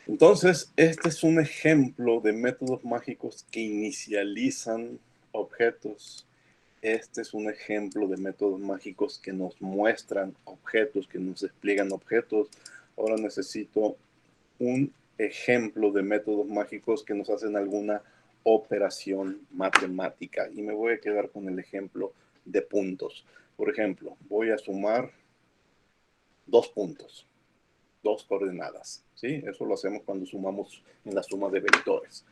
Entonces, este es un ejemplo de métodos mágicos que inicializan objetos. Este es un ejemplo de métodos mágicos que nos muestran objetos, que nos despliegan objetos. Ahora necesito un ejemplo de métodos mágicos que nos hacen alguna operación matemática. Y me voy a quedar con el ejemplo de puntos. Por ejemplo, voy a sumar 2 puntos, 2 coordenadas. ¿Sí? Eso lo hacemos cuando sumamos en la suma de vectores.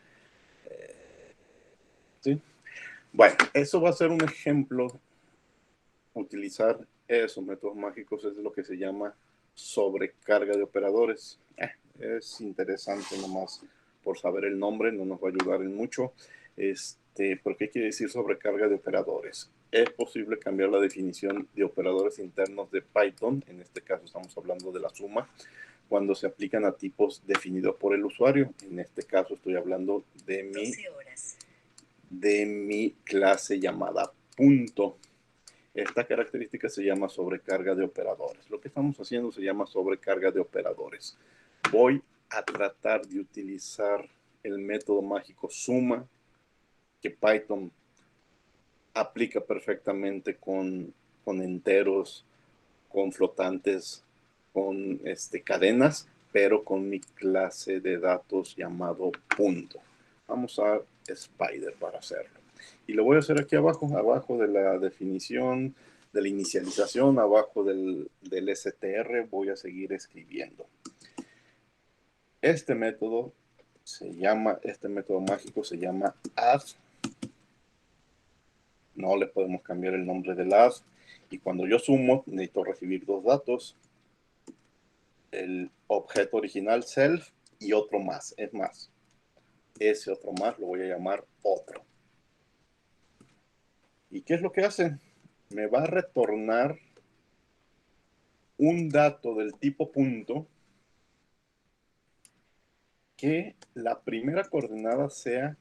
¿Sí? Bueno, eso va a ser un ejemplo. Utilizar esos métodos mágicos es lo que se llama sobrecarga de operadores. Es interesante nomás por saber el nombre, no nos va a ayudar en mucho. ¿Por qué quiere decir sobrecarga de operadores? Es posible cambiar la definición de operadores internos de Python, en este caso estamos hablando de la suma, cuando se aplican a tipos definidos por el usuario. En este caso estoy hablando de mi clase llamada punto. Esta característica se llama sobrecarga de operadores. Lo que estamos haciendo se llama sobrecarga de operadores. Voy a tratar de utilizar el método mágico suma, que Python aplica perfectamente con enteros, con flotantes, con cadenas, pero con mi clase de datos llamado punto. Vamos a Spider para hacerlo. Y lo voy a hacer aquí abajo de la definición, de la inicialización, abajo del STR, voy a seguir escribiendo. Este método mágico se llama add. No le podemos cambiar el nombre del add. Y cuando yo sumo, necesito recibir 2 datos. El objeto original self y otro más. Es más, ese otro más lo voy a llamar otro. ¿Y qué es lo que hace? Me va a retornar un dato del tipo punto que la primera coordenada sea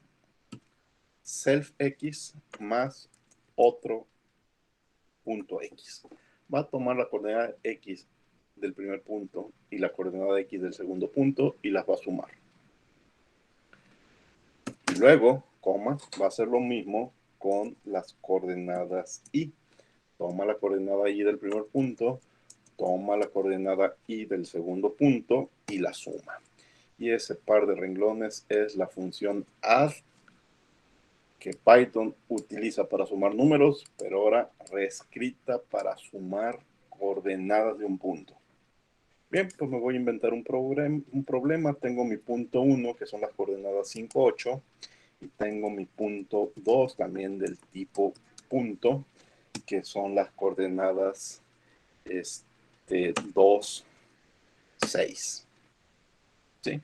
self x más otro punto x. Va a tomar la coordenada x del primer punto y la coordenada x del segundo punto y las va a sumar. Y luego, coma, va a hacer lo mismo con las coordenadas y. Toma la coordenada y del primer punto, toma la coordenada y del segundo punto y la suma. Y ese par de renglones es la función add que Python utiliza para sumar números, pero ahora reescrita para sumar coordenadas de un punto. Bien, pues me voy a inventar un problema. Tengo mi punto 1, que son las coordenadas 5, 8, y tengo mi punto 2 también del tipo punto, que son las coordenadas 2, 6. ¿Sí?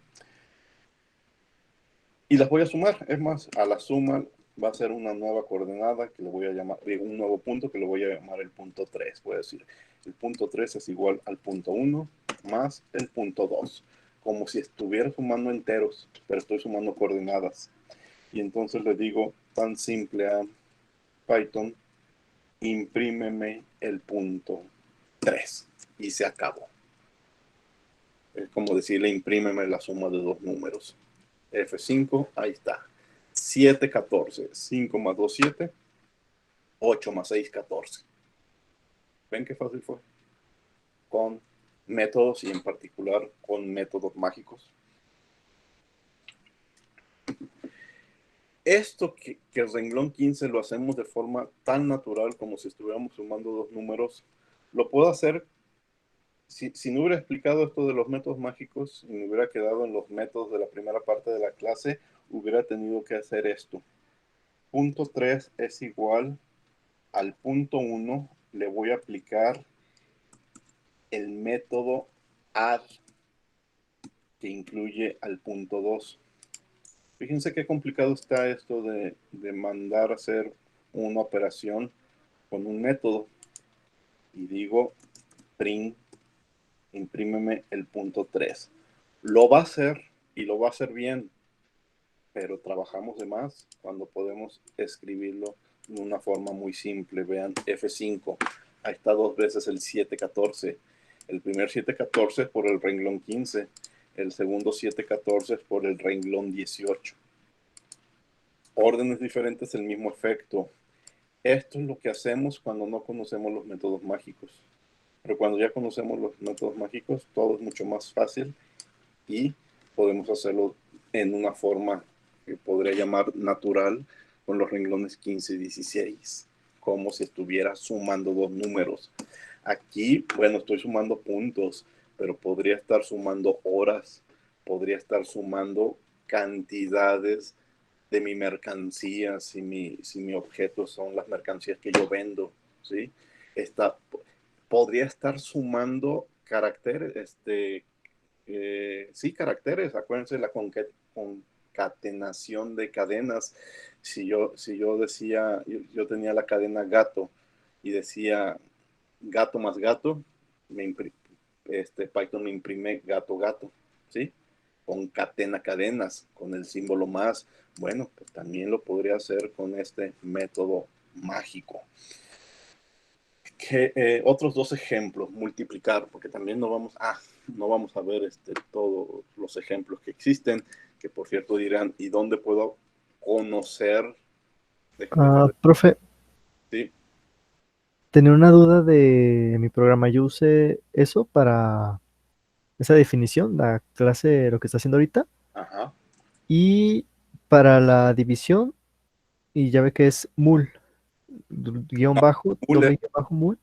Y las voy a sumar. Es más, a la suma va a ser una nueva coordenada que le voy a llamar, un nuevo punto que le voy a llamar el punto 3. Voy a decir, el punto 3 es igual al punto 1 más el punto 2. Como si estuviera sumando enteros, pero estoy sumando coordenadas. Y entonces le digo tan simple a Python, imprímeme el punto 3. Y se acabó. Es como decirle, imprímeme la suma de dos números. F5, ahí está. 7, 14. 5 más 2, 7. 8 más 6, 14. ¿Ven qué fácil fue? Con métodos y en particular con métodos mágicos. Esto que el renglón 15 lo hacemos de forma tan natural como si estuviéramos sumando dos números, lo puedo hacer si no hubiera explicado esto de los métodos mágicos y me hubiera quedado en los métodos de la primera parte de la clase, hubiera tenido que hacer esto. Punto 3 es igual al punto 1, le voy a aplicar el método add que incluye al punto 2. Fíjense qué complicado está esto de mandar a hacer una operación con un método. Y digo print, imprímeme el punto 3. Lo va a hacer y lo va a hacer bien, pero trabajamos de más cuando podemos escribirlo de una forma muy simple. Vean, F5, ahí está dos veces el 714. El primer 714 es por el renglón 15, el segundo 714 es por el renglón 18. Órdenes diferentes, el mismo efecto. Esto es lo que hacemos cuando no conocemos los métodos mágicos. Pero cuando ya conocemos los métodos mágicos, todo es mucho más fácil y podemos hacerlo en una forma que podría llamar natural con los renglones 15 y 16, como si estuviera sumando dos números. Aquí, bueno, estoy sumando puntos, pero podría estar sumando horas, podría estar sumando cantidades de mi mercancía, si mi objeto son las mercancías que yo vendo, ¿sí? Podría estar sumando caracteres, sí, caracteres. Acuérdense la concatenación de cadenas. Si yo decía, yo tenía la cadena gato y decía gato más gato, Python me imprime gato gato, ¿sí? Concatena cadenas con el símbolo más. Bueno, pues también lo podría hacer con este método mágico. Otros dos ejemplos, multiplicar, porque también no vamos a ver todos los ejemplos que existen, que por cierto dirán, ¿y dónde puedo conocer? Profe, Sí. tenía una duda de mi programa. Yo usé eso para esa definición, la clase, lo que está haciendo ahorita, Ajá. y para la división, y ya ve que es mul, guión bajo, doble guión bajo mul.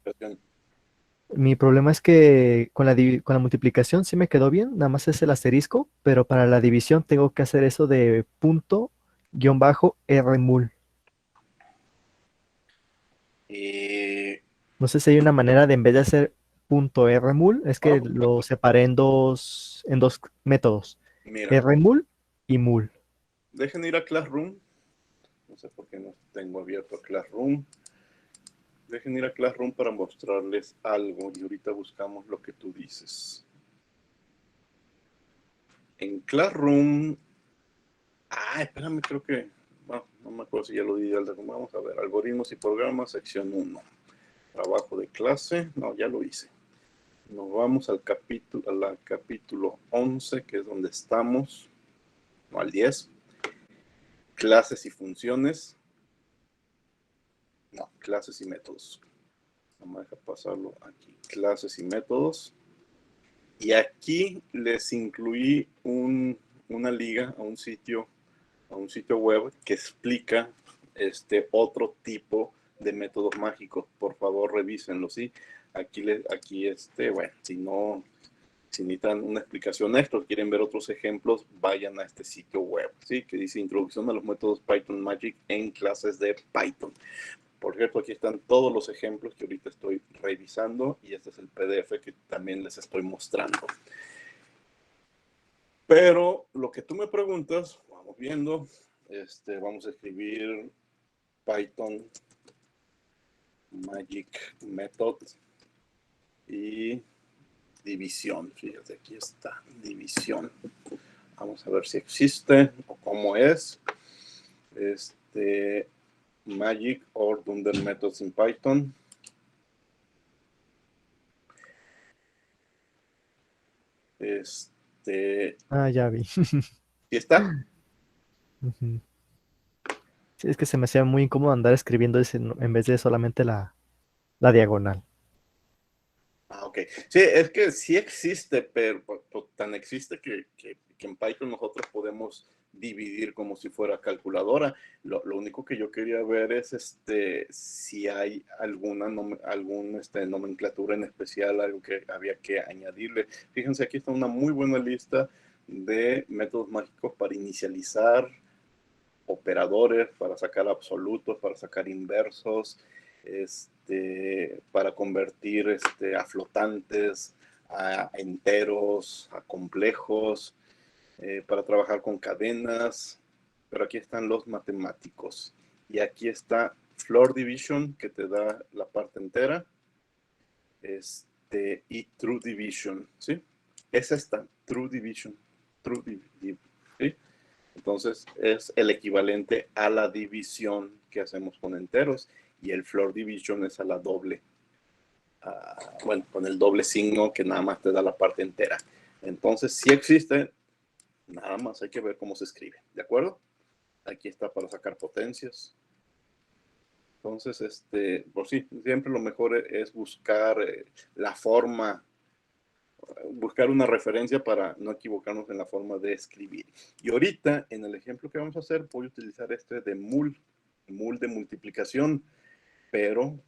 Mi problema es que con la multiplicación sí me quedó bien, nada más es el asterisco, pero para la división tengo que hacer eso de punto guión bajo R mul. No sé si hay una manera de en vez de hacer punto R mul, es que lo separé en dos métodos, Mira, R mul y mul. dejen ir a Classroom. No sé por qué no tengo abierto Classroom. Dejen ir a Classroom para mostrarles algo y ahorita buscamos lo que tú dices. En Classroom... espérame, creo que... Bueno, no me acuerdo si ya lo di. Vamos a ver, algoritmos y programas, sección 1. Trabajo de clase. No, ya lo hice. Nos vamos al capítulo 11, que es donde estamos. No, al 10. Clases y funciones. No, clases y métodos. Vamos a dejar pasarlo aquí. Clases y métodos. Y aquí les incluí una liga a un sitio web que explica otro tipo de métodos mágicos. Por favor, revísenlo, ¿sí? Aquí, bueno, si necesitan una explicación extra o quieren ver otros ejemplos, vayan a este sitio web, ¿sí? Que dice Introducción a los métodos Python Magic en clases de Python. Por cierto, aquí están todos los ejemplos que ahorita estoy revisando y este es el PDF que también les estoy mostrando. Pero lo que tú me preguntas, vamos viendo, vamos a escribir Python Magic Method y división. Fíjate, aquí está, división. Vamos a ver si existe o cómo es. Magic or Dunder Methods in Python. Ya vi. ¿Sí está? Ujú. Sí, es que se me hacía muy incómodo andar escribiendo ese en vez de solamente la diagonal. Ok. Sí, es que sí existe, pero tan existe que en Python nosotros podemos dividir como si fuera calculadora. Lo único que yo quería ver es si hay alguna nomenclatura en especial, algo que había que añadirle. Fíjense, aquí está una muy buena lista de métodos mágicos para inicializar operadores, para sacar absolutos, para sacar inversos, para convertir a flotantes, a enteros, a complejos, para trabajar con cadenas, pero aquí están los matemáticos. Y aquí está Floor Division, que te da la parte entera, y True Division, ¿sí? Es esta, True Division, ¿sí? Entonces es el equivalente a la división que hacemos con enteros y el floor division es a la doble. Bueno, con el doble signo que nada más te da la parte entera. Entonces sí existe, nada más hay que ver cómo se escribe, ¿de acuerdo? Aquí está para sacar potencias. Entonces, pues sí, siempre lo mejor es buscar la forma, buscar una referencia para no equivocarnos en la forma de escribir. Y ahorita, en el ejemplo que vamos a hacer, voy a utilizar de mul de multiplicación, pero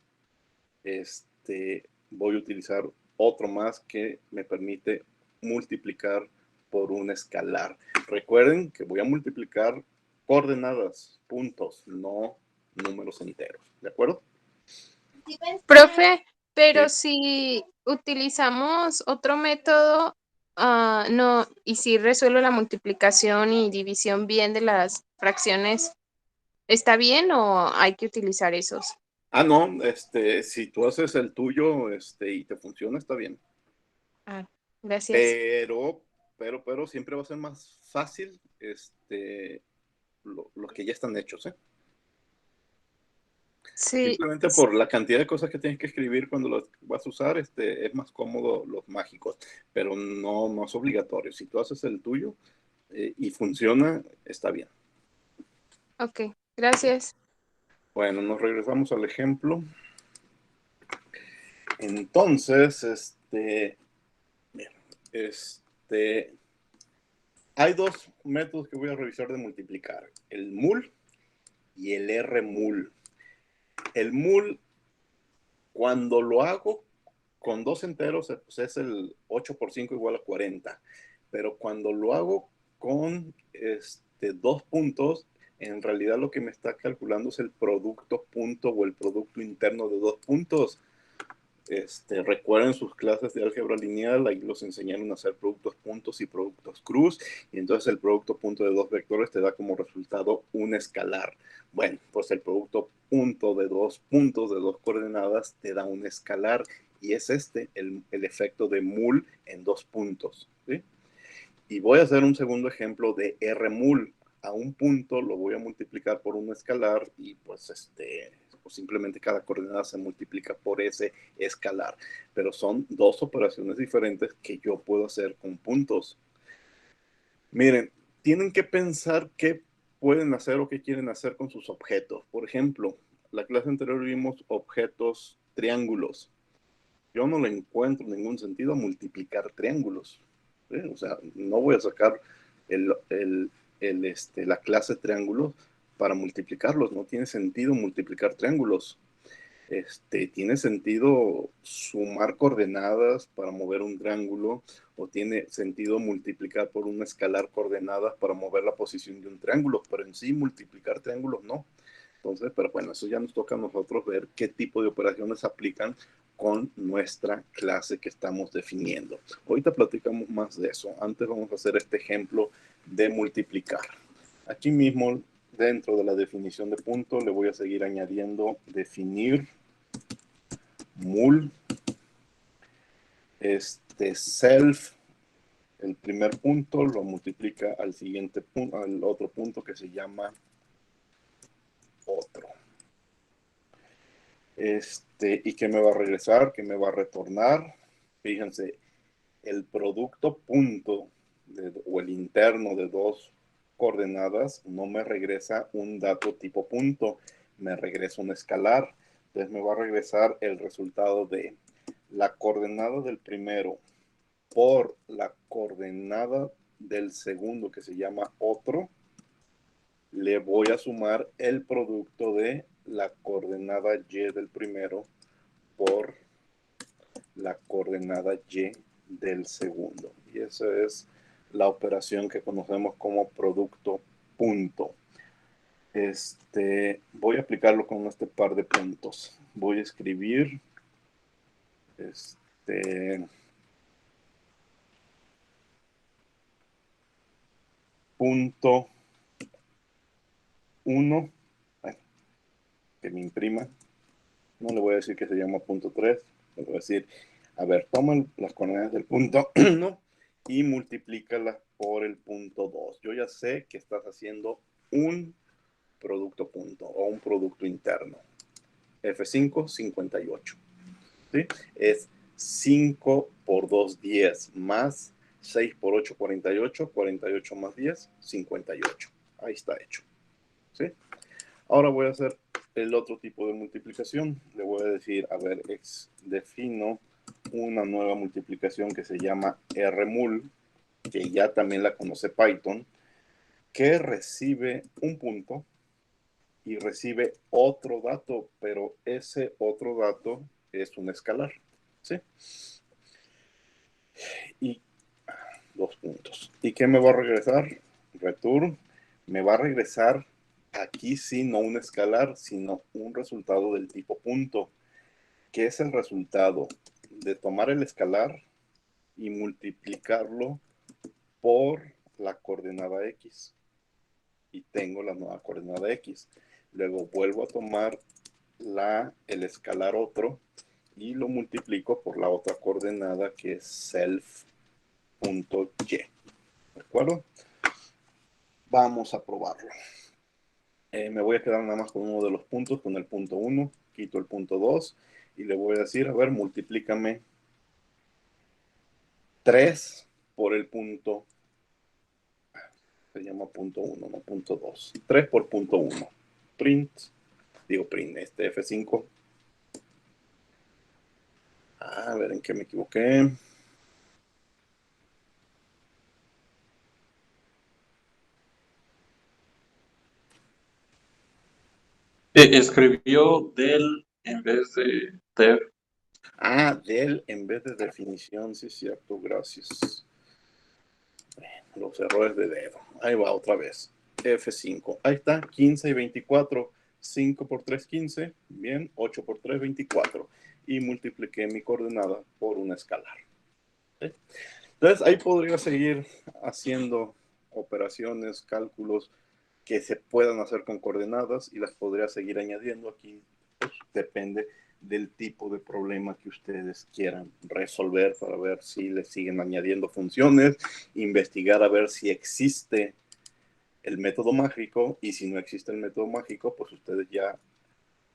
voy a utilizar otro más que me permite multiplicar por un escalar. Recuerden que voy a multiplicar coordenadas, puntos, no números enteros, ¿de acuerdo? Profe, pero Sí. si utilizamos otro método, no, y si resuelvo la multiplicación y división bien de las fracciones, ¿está bien o hay que utilizar esos? No, si tú haces el tuyo, y te funciona, está bien. Gracias. Pero siempre va a ser más fácil, los que ya están hechos, ¿eh? Sí, Simplemente por la cantidad de cosas que tienes que escribir cuando los vas a usar, es más cómodo los mágicos, pero no es obligatorio. Si tú haces el tuyo y funciona, está bien. ok, gracias. Bueno, nos regresamos al ejemplo. Entonces, hay dos métodos que voy a revisar de multiplicar, el mul y el rmul. El mul, cuando lo hago con dos enteros, pues es el 8 por 5 igual a 40. Pero cuando lo hago con dos puntos, en realidad lo que me está calculando es el producto punto o el producto interno de dos puntos. Recuerden sus clases de álgebra lineal, ahí los enseñaron a hacer productos puntos y productos cruz, y entonces el producto punto de dos vectores te da como resultado un escalar. Bueno, pues el producto punto de dos puntos de dos coordenadas te da un escalar, y es el efecto de mul en dos puntos, ¿sí? Y voy a hacer un segundo ejemplo de R mul. A un punto lo voy a multiplicar por un escalar y pues pues simplemente cada coordenada se multiplica por ese escalar. Pero son dos operaciones diferentes que yo puedo hacer con puntos. Miren, tienen que pensar qué pueden hacer o qué quieren hacer con sus objetos. Por ejemplo, la clase anterior vimos objetos triángulos. Yo no le encuentro ningún sentido a multiplicar triángulos, ¿sí? O sea, no voy a sacar la clase triángulos para multiplicarlos. No tiene sentido multiplicar triángulos. Tiene sentido sumar coordenadas para mover un triángulo, o tiene sentido multiplicar por un escalar coordenadas para mover la posición de un triángulo, pero en sí multiplicar triángulos no. Entonces, pero bueno, eso ya nos toca a nosotros ver qué tipo de operaciones aplican con nuestra clase que estamos definiendo. Ahorita platicamos más de eso. Antes vamos a hacer este ejemplo de multiplicar. Aquí mismo, dentro de la definición de punto, le voy a seguir añadiendo definir mul, self, el primer punto lo multiplica al siguiente punto, al otro punto que se llama otro. ¿Y qué me va a regresar? ¿Qué me va a retornar? Fíjense, el producto punto o el interno de dos coordenadas no me regresa un dato tipo punto, me regresa un escalar. Entonces me va a regresar el resultado de la coordenada del primero por la coordenada del segundo, que se llama otro. Le voy a sumar el producto de la coordenada y del primero por la coordenada y del segundo. Y esa es la operación que conocemos como producto punto. Voy a aplicarlo con este par de puntos. Voy a escribir punto 1, que me imprima. No le voy a decir que se llama punto 3, le voy a decir, a ver, toma las coordenadas del punto 1 y multiplícalas por el punto 2. Yo ya sé que estás haciendo un producto punto o un producto interno. F5, 58. ¿Sí? Es 5 por 2, 10, más 6 por 8, 48, 48 más 10, 58. Ahí está hecho. ¿Sí? Ahora voy a hacer el otro tipo de multiplicación. Le voy a decir, a ver, defino una nueva multiplicación que se llama rmul, que ya también la conoce Python, que recibe un punto y recibe otro dato, pero ese otro dato es un escalar, ¿sí? Y 2 puntos. ¿Y qué me va a regresar? Return. Me va a regresar aquí sí, no un escalar, sino un resultado del tipo punto. ¿Qué es el resultado? De tomar el escalar y multiplicarlo por la coordenada X. Y tengo la nueva coordenada X. Luego vuelvo a tomar el escalar otro y lo multiplico por la otra coordenada que es self.y. ¿De acuerdo? Vamos a probarlo. Me voy a quedar nada más con uno de los puntos, con el punto 1. Quito el punto 2 y le voy a decir, a ver, multiplícame 3 por el punto, se llama punto 1, no punto 2. 3 por punto 1. Print, F5. A ver en qué me equivoqué. Escribió del en vez de def. Del en vez de definición, sí es cierto, gracias. Los errores de dedo. Ahí va otra vez. F5. Ahí está, 15 y 24. 5 por 3, 15. Bien, 8 por 3, 24. y multipliqué mi coordenada por una escalar. ¿Sí? Entonces ahí podría seguir haciendo operaciones, cálculos que se puedan hacer con coordenadas y las podría seguir añadiendo aquí. Pues depende del tipo de problema que ustedes quieran resolver para ver si le siguen añadiendo funciones, investigar a ver si existe el método mágico, y si no existe el método mágico, pues ustedes ya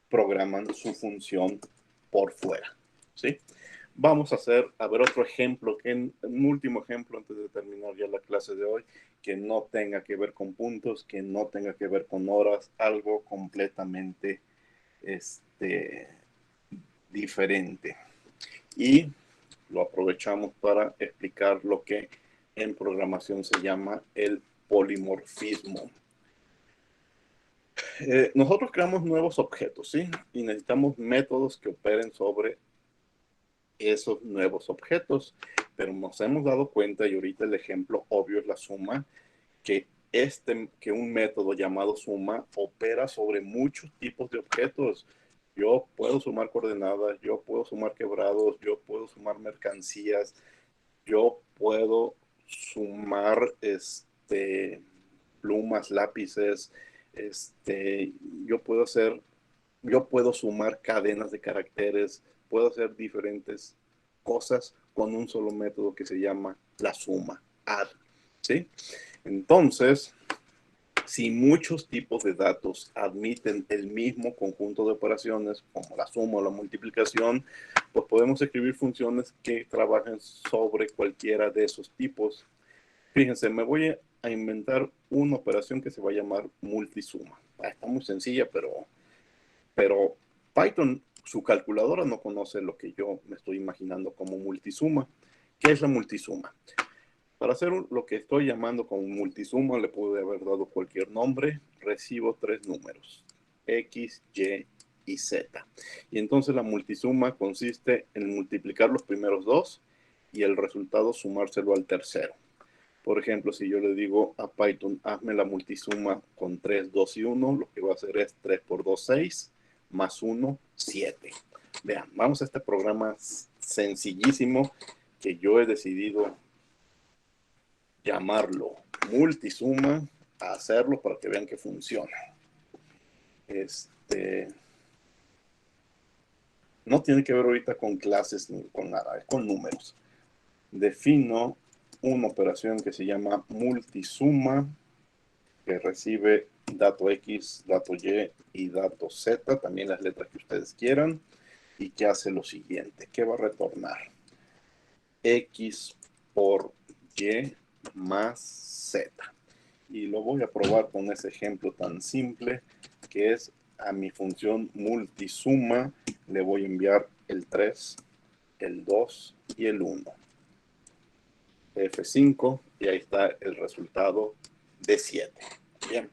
programan su función por fuera, ¿sí? Vamos a ver otro ejemplo, un último ejemplo antes de terminar ya la clase de hoy, que no tenga que ver con puntos, que no tenga que ver con horas, algo completamente diferente. Y lo aprovechamos para explicar lo que en programación se llama el polimorfismo. Nosotros creamos nuevos objetos, ¿sí? Y necesitamos métodos que operen sobre esos nuevos objetos, pero nos hemos dado cuenta, y ahorita el ejemplo obvio es la suma, que un método llamado suma opera sobre muchos tipos de objetos. Yo puedo sumar coordenadas, yo puedo sumar quebrados, yo puedo sumar mercancías, yo puedo sumar plumas, lápices, yo puedo sumar cadenas de caracteres, puedo hacer diferentes cosas con un solo método que se llama la suma, add, ¿sí? Entonces, si muchos tipos de datos admiten el mismo conjunto de operaciones, como la suma o la multiplicación, pues podemos escribir funciones que trabajen sobre cualquiera de esos tipos. Fíjense, me voy a inventar una operación que se va a llamar multisuma. Está muy sencilla, pero Python, su calculadora no conoce lo que yo me estoy imaginando como multisuma. ¿Qué es la multisuma? Para hacer lo que estoy llamando como multisuma, le pude haber dado cualquier nombre. Recibo 3 números, X, Y y Z. Y entonces la multisuma consiste en multiplicar los primeros dos y el resultado sumárselo al tercero. Por ejemplo, si yo le digo a Python, hazme la multisuma con 3, 2 y 1, lo que va a hacer es 3 por 2, 6, más 1, 7. Vean, vamos a este programa sencillísimo que yo he decidido llamarlo multisuma, a hacerlo para que vean que funciona. No tiene que ver ahorita con clases ni con nada, es con números. Defino una operación que se llama multisuma, que recibe dato X, dato Y y dato Z, también las letras que ustedes quieran, y que hace lo siguiente, que va a retornar X por Y más Z. Y lo voy a probar con ese ejemplo tan simple, que es a mi función multisuma, le voy a enviar el 3, el 2 y el 1. F5, y ahí está el resultado de 7. Bien,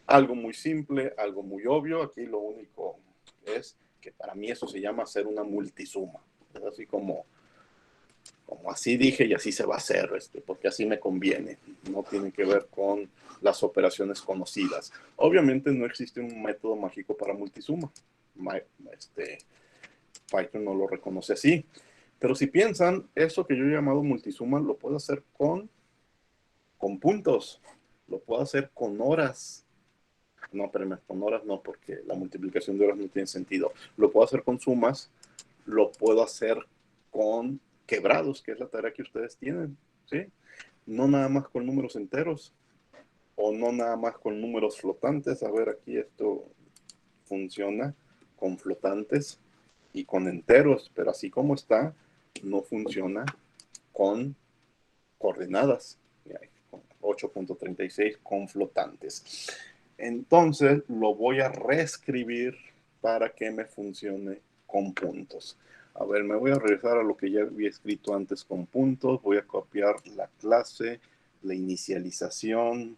algo muy simple, algo muy obvio. Aquí lo único es que para mí eso se llama hacer una multisuma. Es así como así dije y así se va a hacer, porque así me conviene. No tiene que ver con las operaciones conocidas. Obviamente no existe un método mágico para multisuma. Python no lo reconoce así. Pero si piensan, eso que yo he llamado multisuma lo puedo hacer con puntos, lo puedo hacer con horas. No, pero con horas no, porque la multiplicación de horas no tiene sentido. Lo puedo hacer con sumas, lo puedo hacer con quebrados, que es la tarea que ustedes tienen, ¿sí? No nada más con números enteros, o no nada más con números flotantes. A ver, aquí esto funciona con flotantes y con enteros, pero así como está, no funciona con coordenadas. 8.36 con flotantes. Entonces lo voy a reescribir para que me funcione con puntos. A ver, me voy a regresar a lo que ya había escrito antes con puntos. Voy a copiar la clase, la inicialización,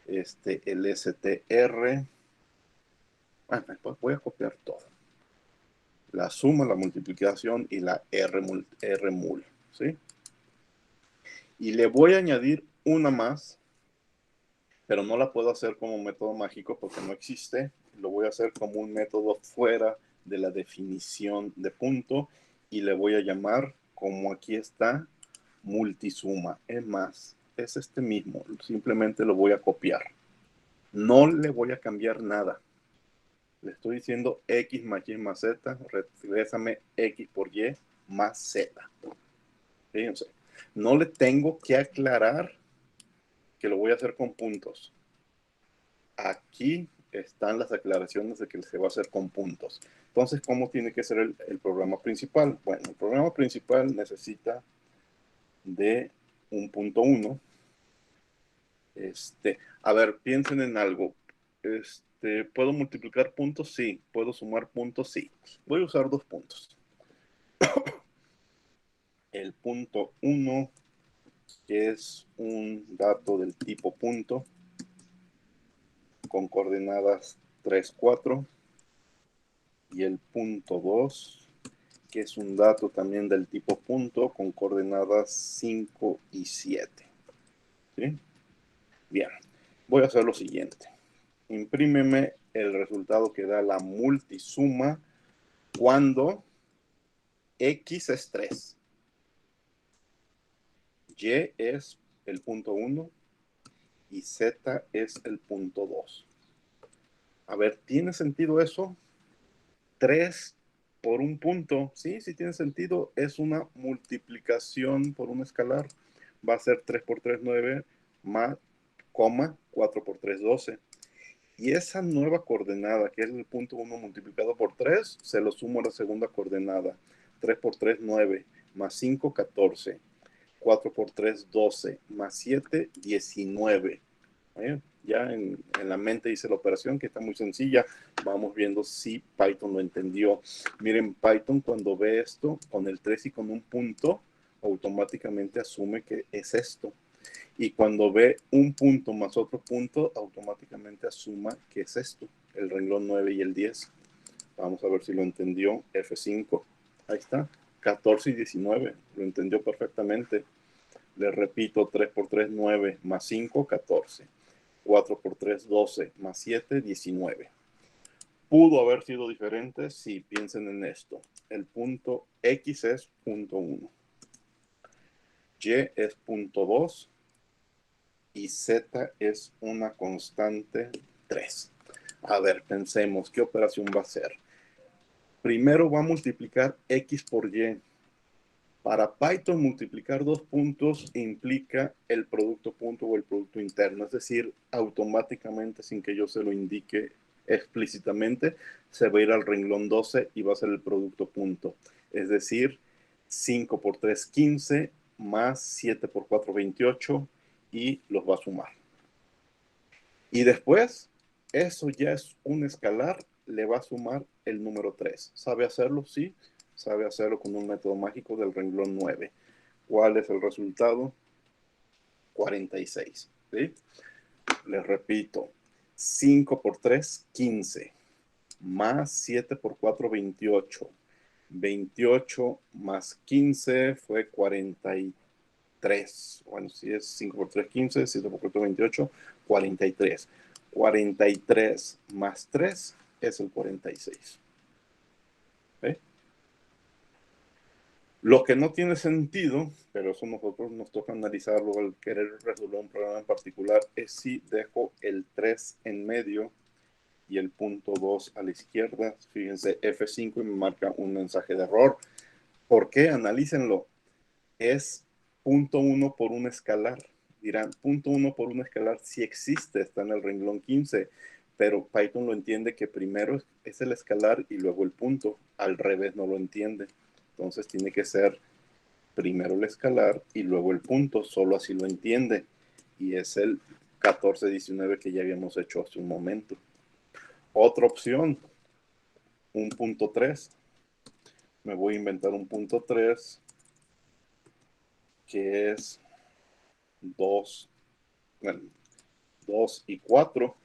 el str. Pues voy a copiar todo. La suma, la multiplicación y la rmul, ¿sí? Y le voy a añadir una más, pero no la puedo hacer como método mágico porque no existe. Lo voy a hacer como un método fuera de la definición de punto y le voy a llamar, como aquí está, multisuma. Es más, es este mismo, simplemente lo voy a copiar. No le voy a cambiar nada. Le estoy diciendo x más y más z, regrésame x por y más z. Fíjense, no le tengo que aclarar que lo voy a hacer con puntos. Aquí están las aclaraciones de que se va a hacer con puntos. Entonces, ¿cómo tiene que ser el programa principal? Bueno, el programa principal necesita de un punto 1. A ver, piensen en algo. ¿Puedo multiplicar puntos? Sí. ¿Puedo sumar puntos? Sí. Voy a usar 2 puntos. El punto 1, que es un dato del tipo punto, con coordenadas 3, 4. Y el punto 2, que es un dato también del tipo punto, con coordenadas 5 y 7. ¿Sí? Bien, voy a hacer lo siguiente. Imprímeme el resultado que da la multisuma cuando x es 3. Y es el punto 1 y z es el punto 2. A ver, ¿tiene sentido eso? 3 por un punto, sí tiene sentido, es una multiplicación por un escalar, va a ser 3 por 3, 9, más, coma, 4 por 3, 12. Y esa nueva coordenada, que es el punto 1 multiplicado por 3, se lo sumo a la segunda coordenada, 3 por 3, 9, más 5, 14, 4 por 3, 12, más 7, 19. Ya en la mente hice la operación, que está muy sencilla. Vamos viendo si Python lo entendió. Miren, Python cuando ve esto con el 3 y con un punto, automáticamente asume que es esto. Y cuando ve un punto más otro punto, automáticamente asuma que es esto, el renglón 9 y el 10. Vamos a ver si lo entendió. F5. Ahí está. 14 y 19. Lo entendió perfectamente. Le repito, 3 por 3, 9, más 5, 14. 4 por 3, 12, más 7, 19. ¿Pudo haber sido diferente? Sí, piensen en esto. El punto X es punto 1. Y es punto 2. Y Z es una constante 3. A ver, pensemos, ¿qué operación va a ser? Primero va a multiplicar X por Y. Para Python, multiplicar 2 puntos implica el producto punto o el producto interno, es decir, automáticamente, sin que yo se lo indique explícitamente, se va a ir al renglón 12 y va a ser el producto punto. Es decir, 5 por 3, 15, más 7 por 4, 28, y los va a sumar. Y después, eso ya es un escalar, le va a sumar el número 3. ¿Sabe hacerlo? Sí. Sabe hacerlo con un método mágico del renglón 9. ¿Cuál es el resultado? 46. ¿Sí? Les repito, 5 por 3, 15, más 7 por 4, 28. 28 más 15 fue 43. Bueno, si es 5 por 3, 15, 7 por 4, 28, 43. 43 más 3 es el 46. ¿Sí? Lo que no tiene sentido, pero eso nosotros nos toca analizarlo al querer resolver un problema en particular, es si dejo el 3 en medio y el punto 2 a la izquierda. Fíjense, F5 y me marca un mensaje de error. ¿Por qué? Analícenlo. Es punto 1 por un escalar. Dirán, punto 1 por un escalar sí existe, está en el renglón 15, pero Python lo entiende que primero es el escalar y luego el punto. Al revés no lo entiende. Entonces tiene que ser primero el escalar y luego el punto, solo así lo entiende. Y es el 14-19 que ya habíamos hecho hace un momento. Otra opción, un punto 3. Me voy a inventar un punto 3 que es 2, bueno, 2 y 4.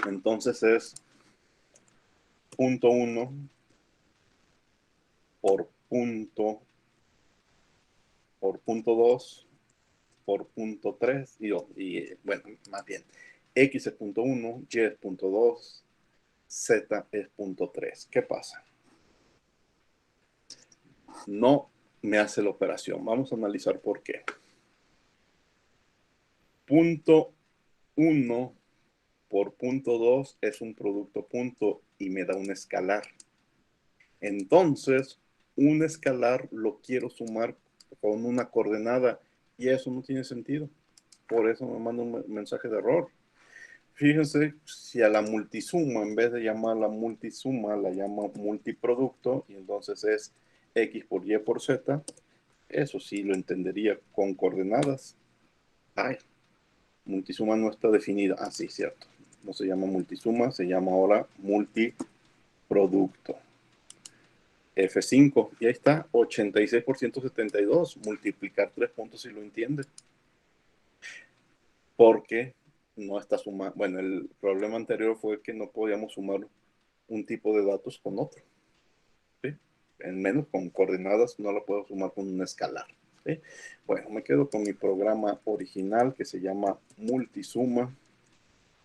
Entonces es punto 1 por punto 2 por punto 3 y bueno, más bien, X es punto 1, Y es punto 2, Z es punto 3. ¿Qué pasa? No me hace la operación. Vamos a analizar por qué. Punto 1 por punto 2 es un producto punto y me da un escalar. Entonces, un escalar lo quiero sumar con una coordenada y eso no tiene sentido. Por eso me manda un mensaje de error. Fíjense, si a la multisuma, en vez de llamarla multisuma, la llama multiproducto, y entonces es X por Y por Z, eso sí lo entendería con coordenadas. Ay, multisuma no está definida. Ah, sí, cierto. No se llama multisuma, se llama ahora multiproducto. F5, y ahí está, 86 por 172, multiplicar 3 puntos si lo entiende. Porque no está sumando. Bueno, el problema anterior fue que no podíamos sumar un tipo de datos con otro. ¿Sí? En menos con coordenadas no lo puedo sumar con un escalar. ¿Sí? Bueno, me quedo con mi programa original que se llama multisuma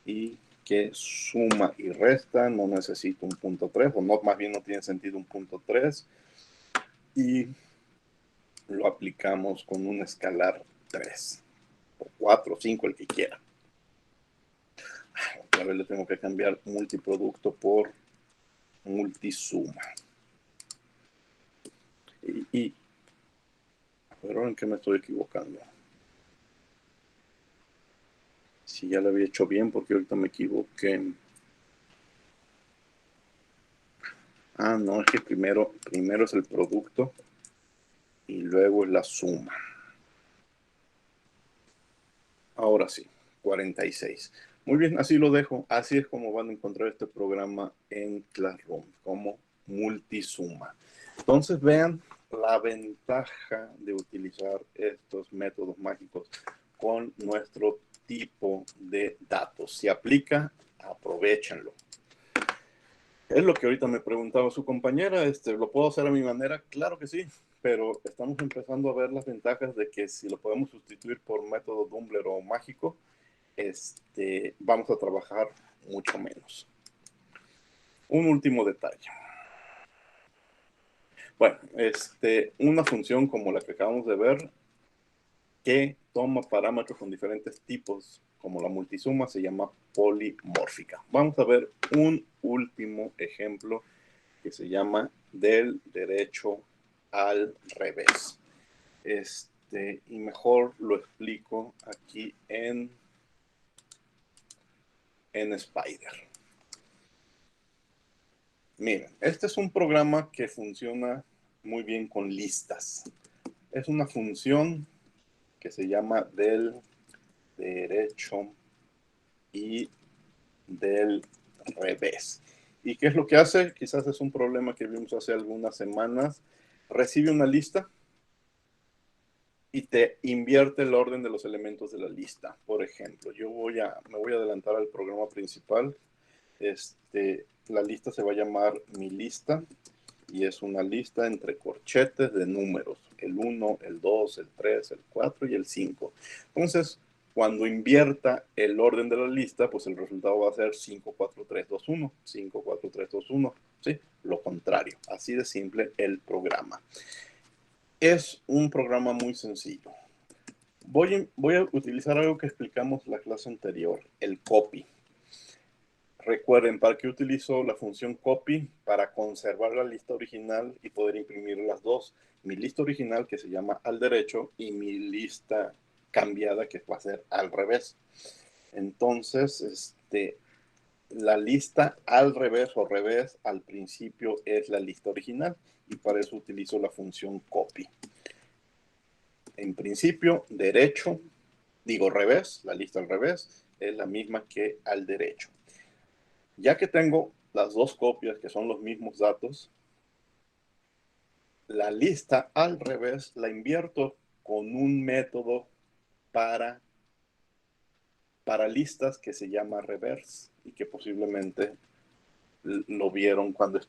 y que suma y resta. No necesito un punto 3, o no, más bien no tiene sentido un punto 3. Y lo aplicamos con un escalar 3 o 4 o 5, el que quiera. Otra vez le tengo que cambiar multiproducto por multisuma. Pero ¿en qué me estoy equivocando? Si ya lo había hecho bien, porque ahorita me equivoqué. Ah, no, es que primero es el producto y luego es la suma. Ahora sí, 46. Muy bien, así lo dejo. Así es como van a encontrar este programa en Classroom, como multisuma. Entonces vean la ventaja de utilizar estos métodos mágicos con nuestro tipo de datos. Si aplica, aprovechenlo. Es lo que ahorita me preguntaba su compañera, ¿lo puedo hacer a mi manera? Claro que sí, pero estamos empezando a ver las ventajas de que si lo podemos sustituir por método Dumbler o mágico, vamos a trabajar mucho menos. Un último detalle. Bueno, una función como la que acabamos de ver, que toma parámetros con diferentes tipos, como la multisuma, se llama polimórfica. Vamos a ver un último ejemplo que se llama del derecho al revés. Y mejor lo explico aquí en Spider. Miren, este es un programa que funciona muy bien con listas. Es una función que se llama del derecho y del revés. ¿Y qué es lo que hace? Quizás es un problema que vimos hace algunas semanas. Recibe una lista y te invierte el orden de los elementos de la lista. Por ejemplo, me voy a adelantar al programa principal. La lista se va a llamar mi lista y es una lista entre corchetes de números, el 1, el 2, el 3, el 4 y el 5. Entonces, cuando invierta el orden de la lista, pues el resultado va a ser 5, 4, 3, 2, 1, 5, 4, 3, 2, 1, ¿sí? Lo contrario, así de simple el programa. Es un programa muy sencillo. Voy a utilizar algo que explicamos la clase anterior, el copy. Recuerden, ¿para qué utilizo la función copy? Para conservar la lista original y poder imprimir las dos. Mi lista original, que se llama al derecho, y mi lista cambiada, que va a ser al revés. Entonces, la lista al revés o revés al principio es la lista original y para eso utilizo la función copy. En principio, derecho, digo revés, la lista al revés es la misma que al derecho. Ya que tengo las dos copias que son los mismos datos, la lista al revés la invierto con un método para listas que se llama reverse y que posiblemente lo vieron cuando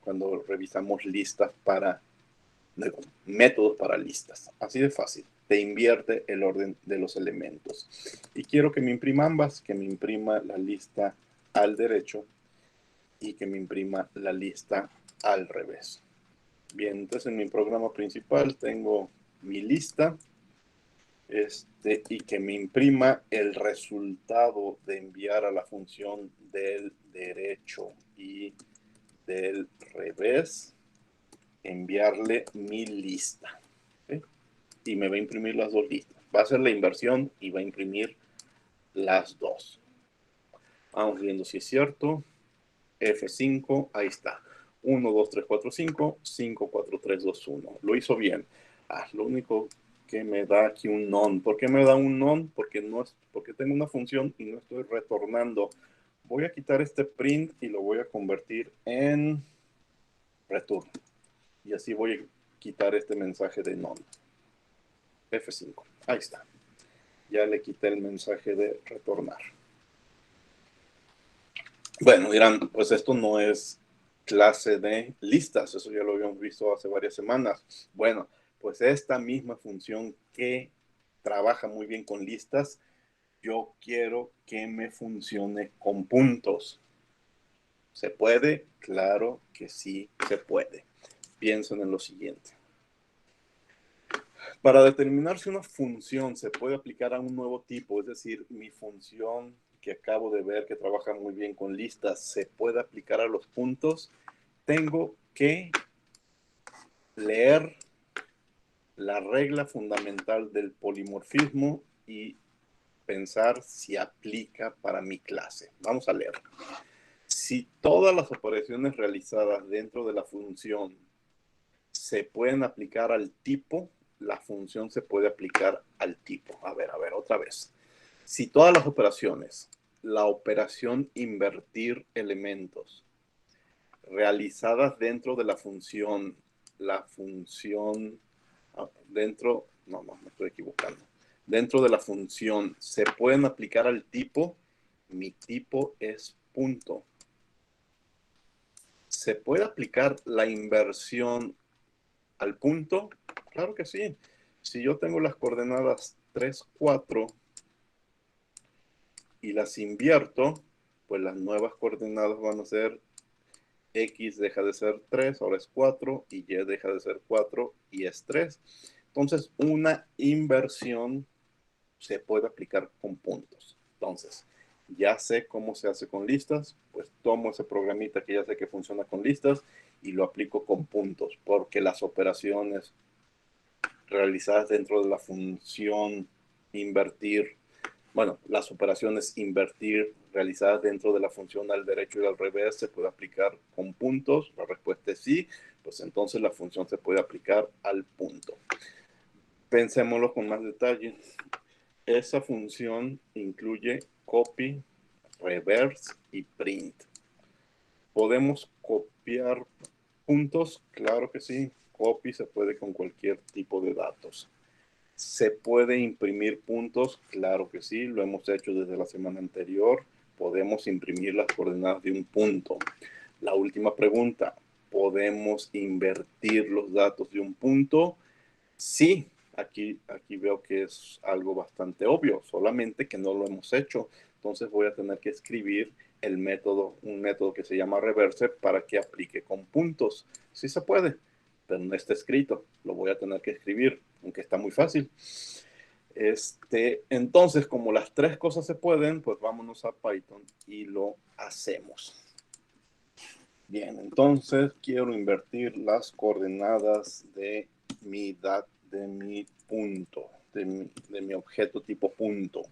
cuando revisamos listas métodos para listas. Así de fácil. Te invierte el orden de los elementos. Y quiero que me imprima ambas, que me imprima la lista al derecho y que me imprima la lista al revés. Bien, entonces en mi programa principal tengo mi lista y que me imprima el resultado de enviar a la función del derecho y del revés, enviarle mi lista. ¿Sí? Y me va a imprimir las dos listas. Va a hacer la inversión y va a imprimir las dos. Vamos viendo si es cierto. F5, ahí está. 1, 2, 3, 4, 5, 5, 4, 3, 2, 1. Lo hizo bien. Lo único que me da aquí un non. ¿Por qué me da un non? Porque tengo una función y no estoy retornando. Voy a quitar este print y lo voy a convertir en return. Y así voy a quitar este mensaje de non. F5. Ahí está. Ya le quité el mensaje de retornar. Bueno, dirán, pues esto no es clase de listas, eso ya lo habíamos visto hace varias semanas. Bueno, pues esta misma función que trabaja muy bien con listas, yo quiero que me funcione con puntos. ¿Se puede? Claro que sí se puede. Piensen en lo siguiente. Para determinar si una función se puede aplicar a un nuevo tipo, es decir, mi función que acabo de ver que trabaja muy bien con listas, se puede aplicar a los puntos, tengo que leer la regla fundamental del polimorfismo y pensar si aplica para mi clase. Vamos a leer. Si todas las operaciones realizadas dentro de la función se pueden aplicar al tipo, la función se puede aplicar al tipo. A ver, otra vez. Si todas las operaciones, la operación invertir elementos, realizadas dentro de la función dentro, no, me estoy equivocando. Dentro de la función se pueden aplicar al tipo, mi tipo es punto. ¿Se puede aplicar la inversión al punto? Claro que sí. Si yo tengo las coordenadas 3, 4 y las invierto, pues las nuevas coordenadas van a ser X deja de ser 3, ahora es 4, y Y deja de ser 4 y es 3. Entonces, una inversión se puede aplicar con puntos. Entonces, ya sé cómo se hace con listas, pues tomo ese programita que ya sé que funciona con listas y lo aplico con puntos, porque las operaciones realizadas dentro de la función invertir, las operaciones invertir realizadas dentro de la función al derecho y al revés se puede aplicar con puntos. La respuesta es sí, pues entonces la función se puede aplicar al punto. Pensémoslo con más detalle. Esa función incluye copy, reverse y print. ¿Podemos copiar puntos? Claro que sí. Copy se puede con cualquier tipo de datos. ¿Se puede imprimir puntos? Claro que sí, lo hemos hecho desde la semana anterior. Podemos imprimir las coordenadas de un punto. La última pregunta, ¿podemos invertir los datos de un punto? Sí, aquí veo que es algo bastante obvio, solamente que no lo hemos hecho. Entonces voy a tener que escribir un método que se llama reverse para que aplique con puntos. Sí se puede, pero no está escrito. Lo voy a tener que escribir, aunque está muy fácil. Entonces, como las tres cosas se pueden, pues vámonos a Python y lo hacemos. Bien, entonces quiero invertir las coordenadas de mi punto, de mi objeto tipo punto.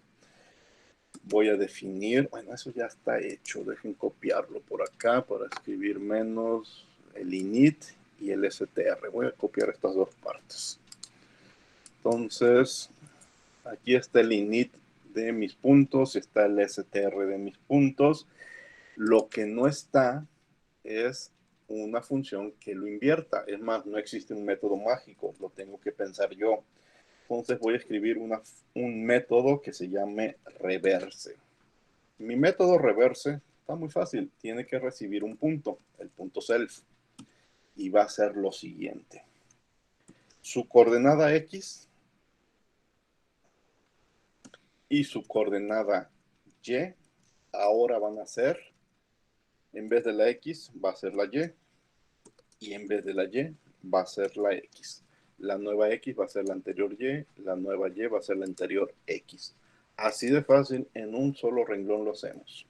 Voy a definir, eso ya está hecho, dejen copiarlo por acá para escribir menos el init y el str. Voy a copiar estas dos partes. Entonces, aquí está el init de mis puntos, está el str de mis puntos. Lo que no está es una función que lo invierta. Es más, no existe un método mágico, lo tengo que pensar yo. Entonces voy a escribir un método que se llame reverse. Mi método reverse está muy fácil, tiene que recibir un punto, el punto self, y va a ser lo siguiente. Su coordenada X y su coordenada Y ahora van a ser en vez de la X va a ser la Y, y en vez de la Y va a ser la X. La nueva X va a ser la anterior Y, la nueva Y va a ser la anterior X. Así de fácil, en un solo renglón lo hacemos.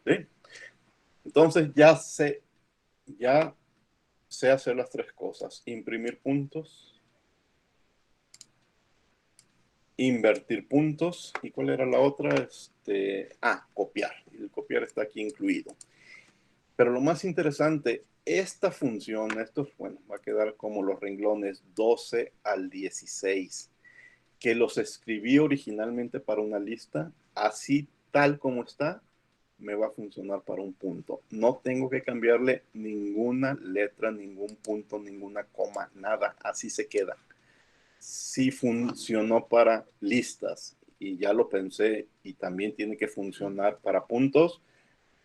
¿Sí? Entonces ya sé hacer las tres cosas: imprimir puntos, invertir puntos, ¿y cuál era la otra? Copiar. El copiar está aquí incluido. Pero lo más interesante, esta función, esto va a quedar como los renglones 12 al 16, que los escribí originalmente para una lista, así tal como está, me va a funcionar para un punto. No tengo que cambiarle ninguna letra, ningún punto, ninguna coma, nada. Así se queda. Sí funcionó para listas y ya lo pensé, y también tiene que funcionar para puntos,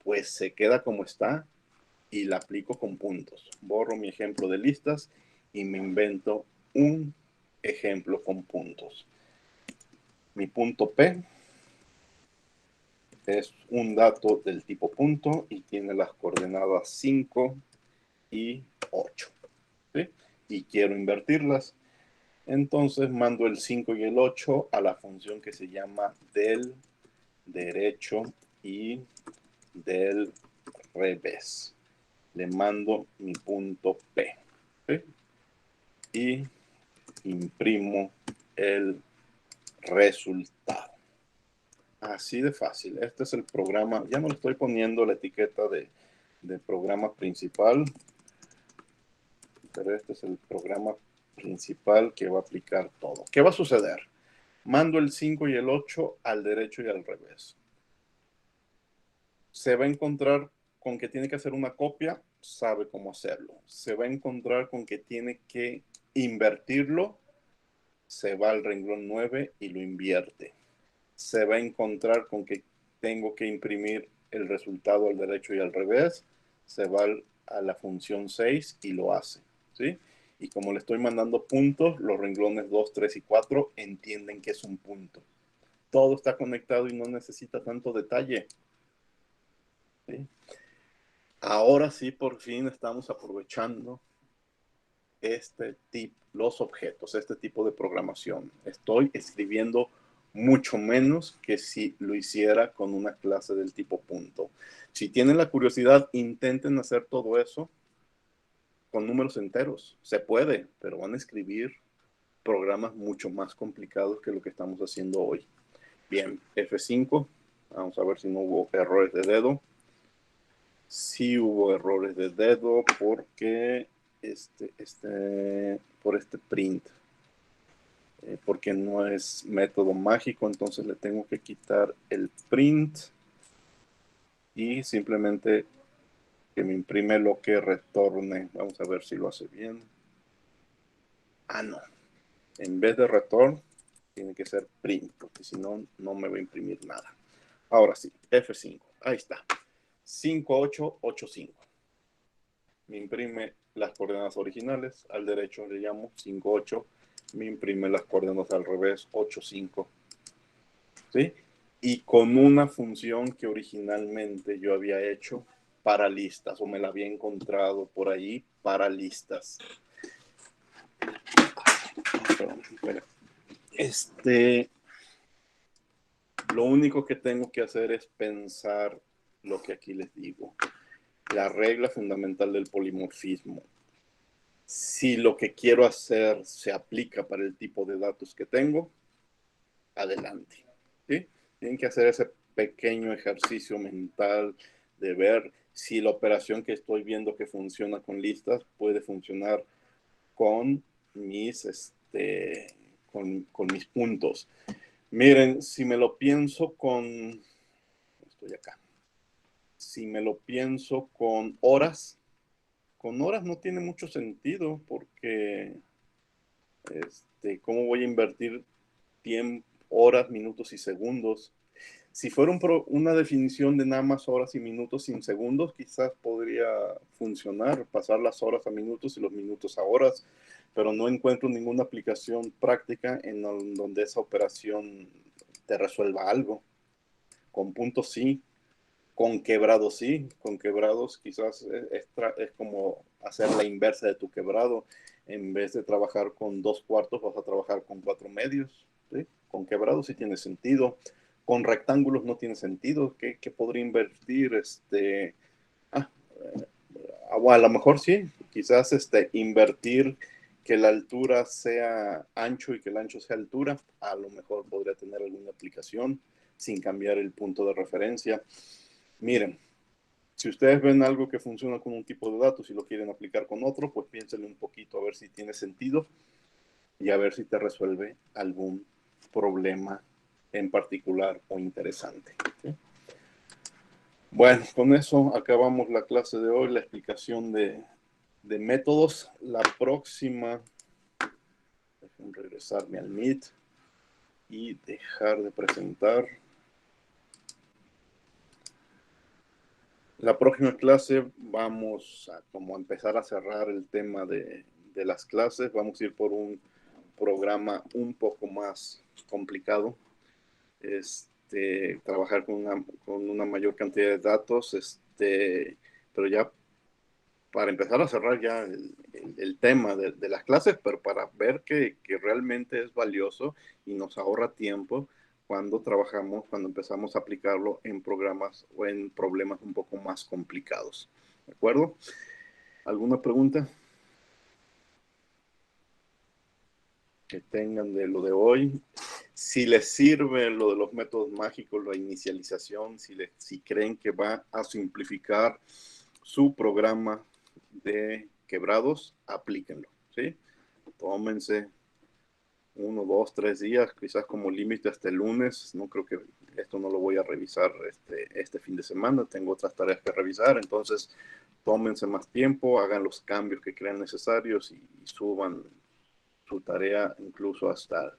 pues se queda como está y la aplico con puntos. Borro mi ejemplo de listas y me invento un ejemplo con puntos. Mi punto P es un dato del tipo punto y tiene las coordenadas 5 y 8. ¿Sí? Y quiero invertirlas. Entonces mando el 5 y el 8 a la función que se llama del derecho y del revés. Le mando mi punto P. ¿Sí? Y imprimo el resultado. Así de fácil. Este es el programa. Ya no le estoy poniendo la etiqueta de programa principal, pero este es el programa principal que va a aplicar todo. ¿Qué va a suceder? Mando el 5 y el 8 al derecho y al revés. Se va a encontrar con que tiene que hacer una copia, sabe cómo hacerlo. Se va a encontrar con que tiene que invertirlo, se va al renglón 9 y lo invierte. Se va a encontrar con que tengo que imprimir el resultado al derecho y al revés, se va a la función 6 y lo hace, ¿sí? Y como le estoy mandando puntos, los renglones 2, 3 y 4 entienden que es un punto. Todo está conectado y no necesita tanto detalle, ¿sí? Ahora sí, por fin estamos aprovechando los objetos, este tipo de programación. Estoy escribiendo mucho menos que si lo hiciera con una clase del tipo punto. Si tienen la curiosidad, intenten hacer todo eso con números enteros. Se puede, pero van a escribir programas mucho más complicados que lo que estamos haciendo hoy. Bien, F5. Vamos a ver si no hubo errores de dedo. Sí hubo errores de dedo porque por este print. Porque no es método mágico, entonces le tengo que quitar el print y simplemente que me imprime lo que retorne. Vamos a ver si lo hace bien. No. En vez de return, tiene que ser print, porque si no, no me va a imprimir nada. Ahora sí, F5. Ahí está. 5885. Me imprime las coordenadas originales. Al derecho le llamo 58. Me imprime las coordenadas al revés, 85. ¿Sí? Y con una función que originalmente yo había hecho para listas, o me la había encontrado por ahí para listas. Lo único que tengo que hacer es pensar lo que aquí les digo. La regla fundamental del polimorfismo. Si lo que quiero hacer se aplica para el tipo de datos que tengo, adelante. ¿Sí? Tienen que hacer ese pequeño ejercicio mental de ver si la operación que estoy viendo que funciona con listas puede funcionar con mis, con mis puntos. Miren, si me lo pienso estoy acá. Si me lo pienso con horas no tiene mucho sentido porque, ¿cómo voy a invertir tiempo, horas, minutos y segundos? Si fuera una definición de nada más horas y minutos sin segundos, quizás podría funcionar, pasar las horas a minutos y los minutos a horas, pero no encuentro ninguna aplicación práctica en donde esa operación te resuelva algo. Con puntos sí, Con quebrados sí, con quebrados quizás es como hacer la inversa de tu quebrado. En vez de trabajar con 2/4, vas a trabajar con 4/2. ¿Sí? Con quebrados sí tiene sentido. Con rectángulos no tiene sentido. ¿Qué podría invertir? A lo mejor sí, quizás invertir que la altura sea ancho y que el ancho sea altura. A lo mejor podría tener alguna aplicación sin cambiar el punto de referencia. Miren, si ustedes ven algo que funciona con un tipo de datos y lo quieren aplicar con otro, pues piénsenle un poquito a ver si tiene sentido y a ver si te resuelve algún problema en particular o interesante. ¿Sí? Bueno, con eso acabamos la clase de hoy, la explicación de métodos. La próxima, déjenme regresarme al Meet y dejar de presentar. La próxima clase vamos a como empezar a cerrar el tema de las clases. Vamos a ir por un programa un poco más complicado. Trabajar con una mayor cantidad de datos, pero ya para empezar a cerrar ya el tema de las clases, pero para ver que realmente es valioso y nos ahorra tiempo cuando empezamos a aplicarlo en programas o en problemas un poco más complicados. ¿De acuerdo? ¿Alguna pregunta que tengan de lo de hoy? Si les sirve lo de los métodos mágicos, la inicialización, si creen que va a simplificar su programa de quebrados, aplíquenlo, ¿sí? Tómense 1, 2, 3 días, quizás como límite hasta el lunes. No creo que esto no lo voy a revisar este fin de semana, tengo otras tareas que revisar, entonces tómense más tiempo, hagan los cambios que crean necesarios y suban su tarea incluso hasta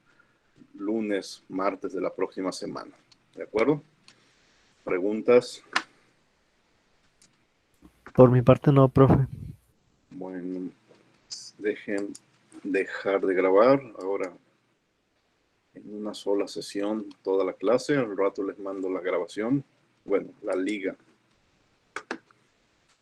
lunes, martes de la próxima semana. ¿De acuerdo? ¿Preguntas? Por mi parte no, profe. Bueno, dejen dejar de grabar ahora en una sola sesión toda la clase. Al rato les mando la grabación, bueno, la liga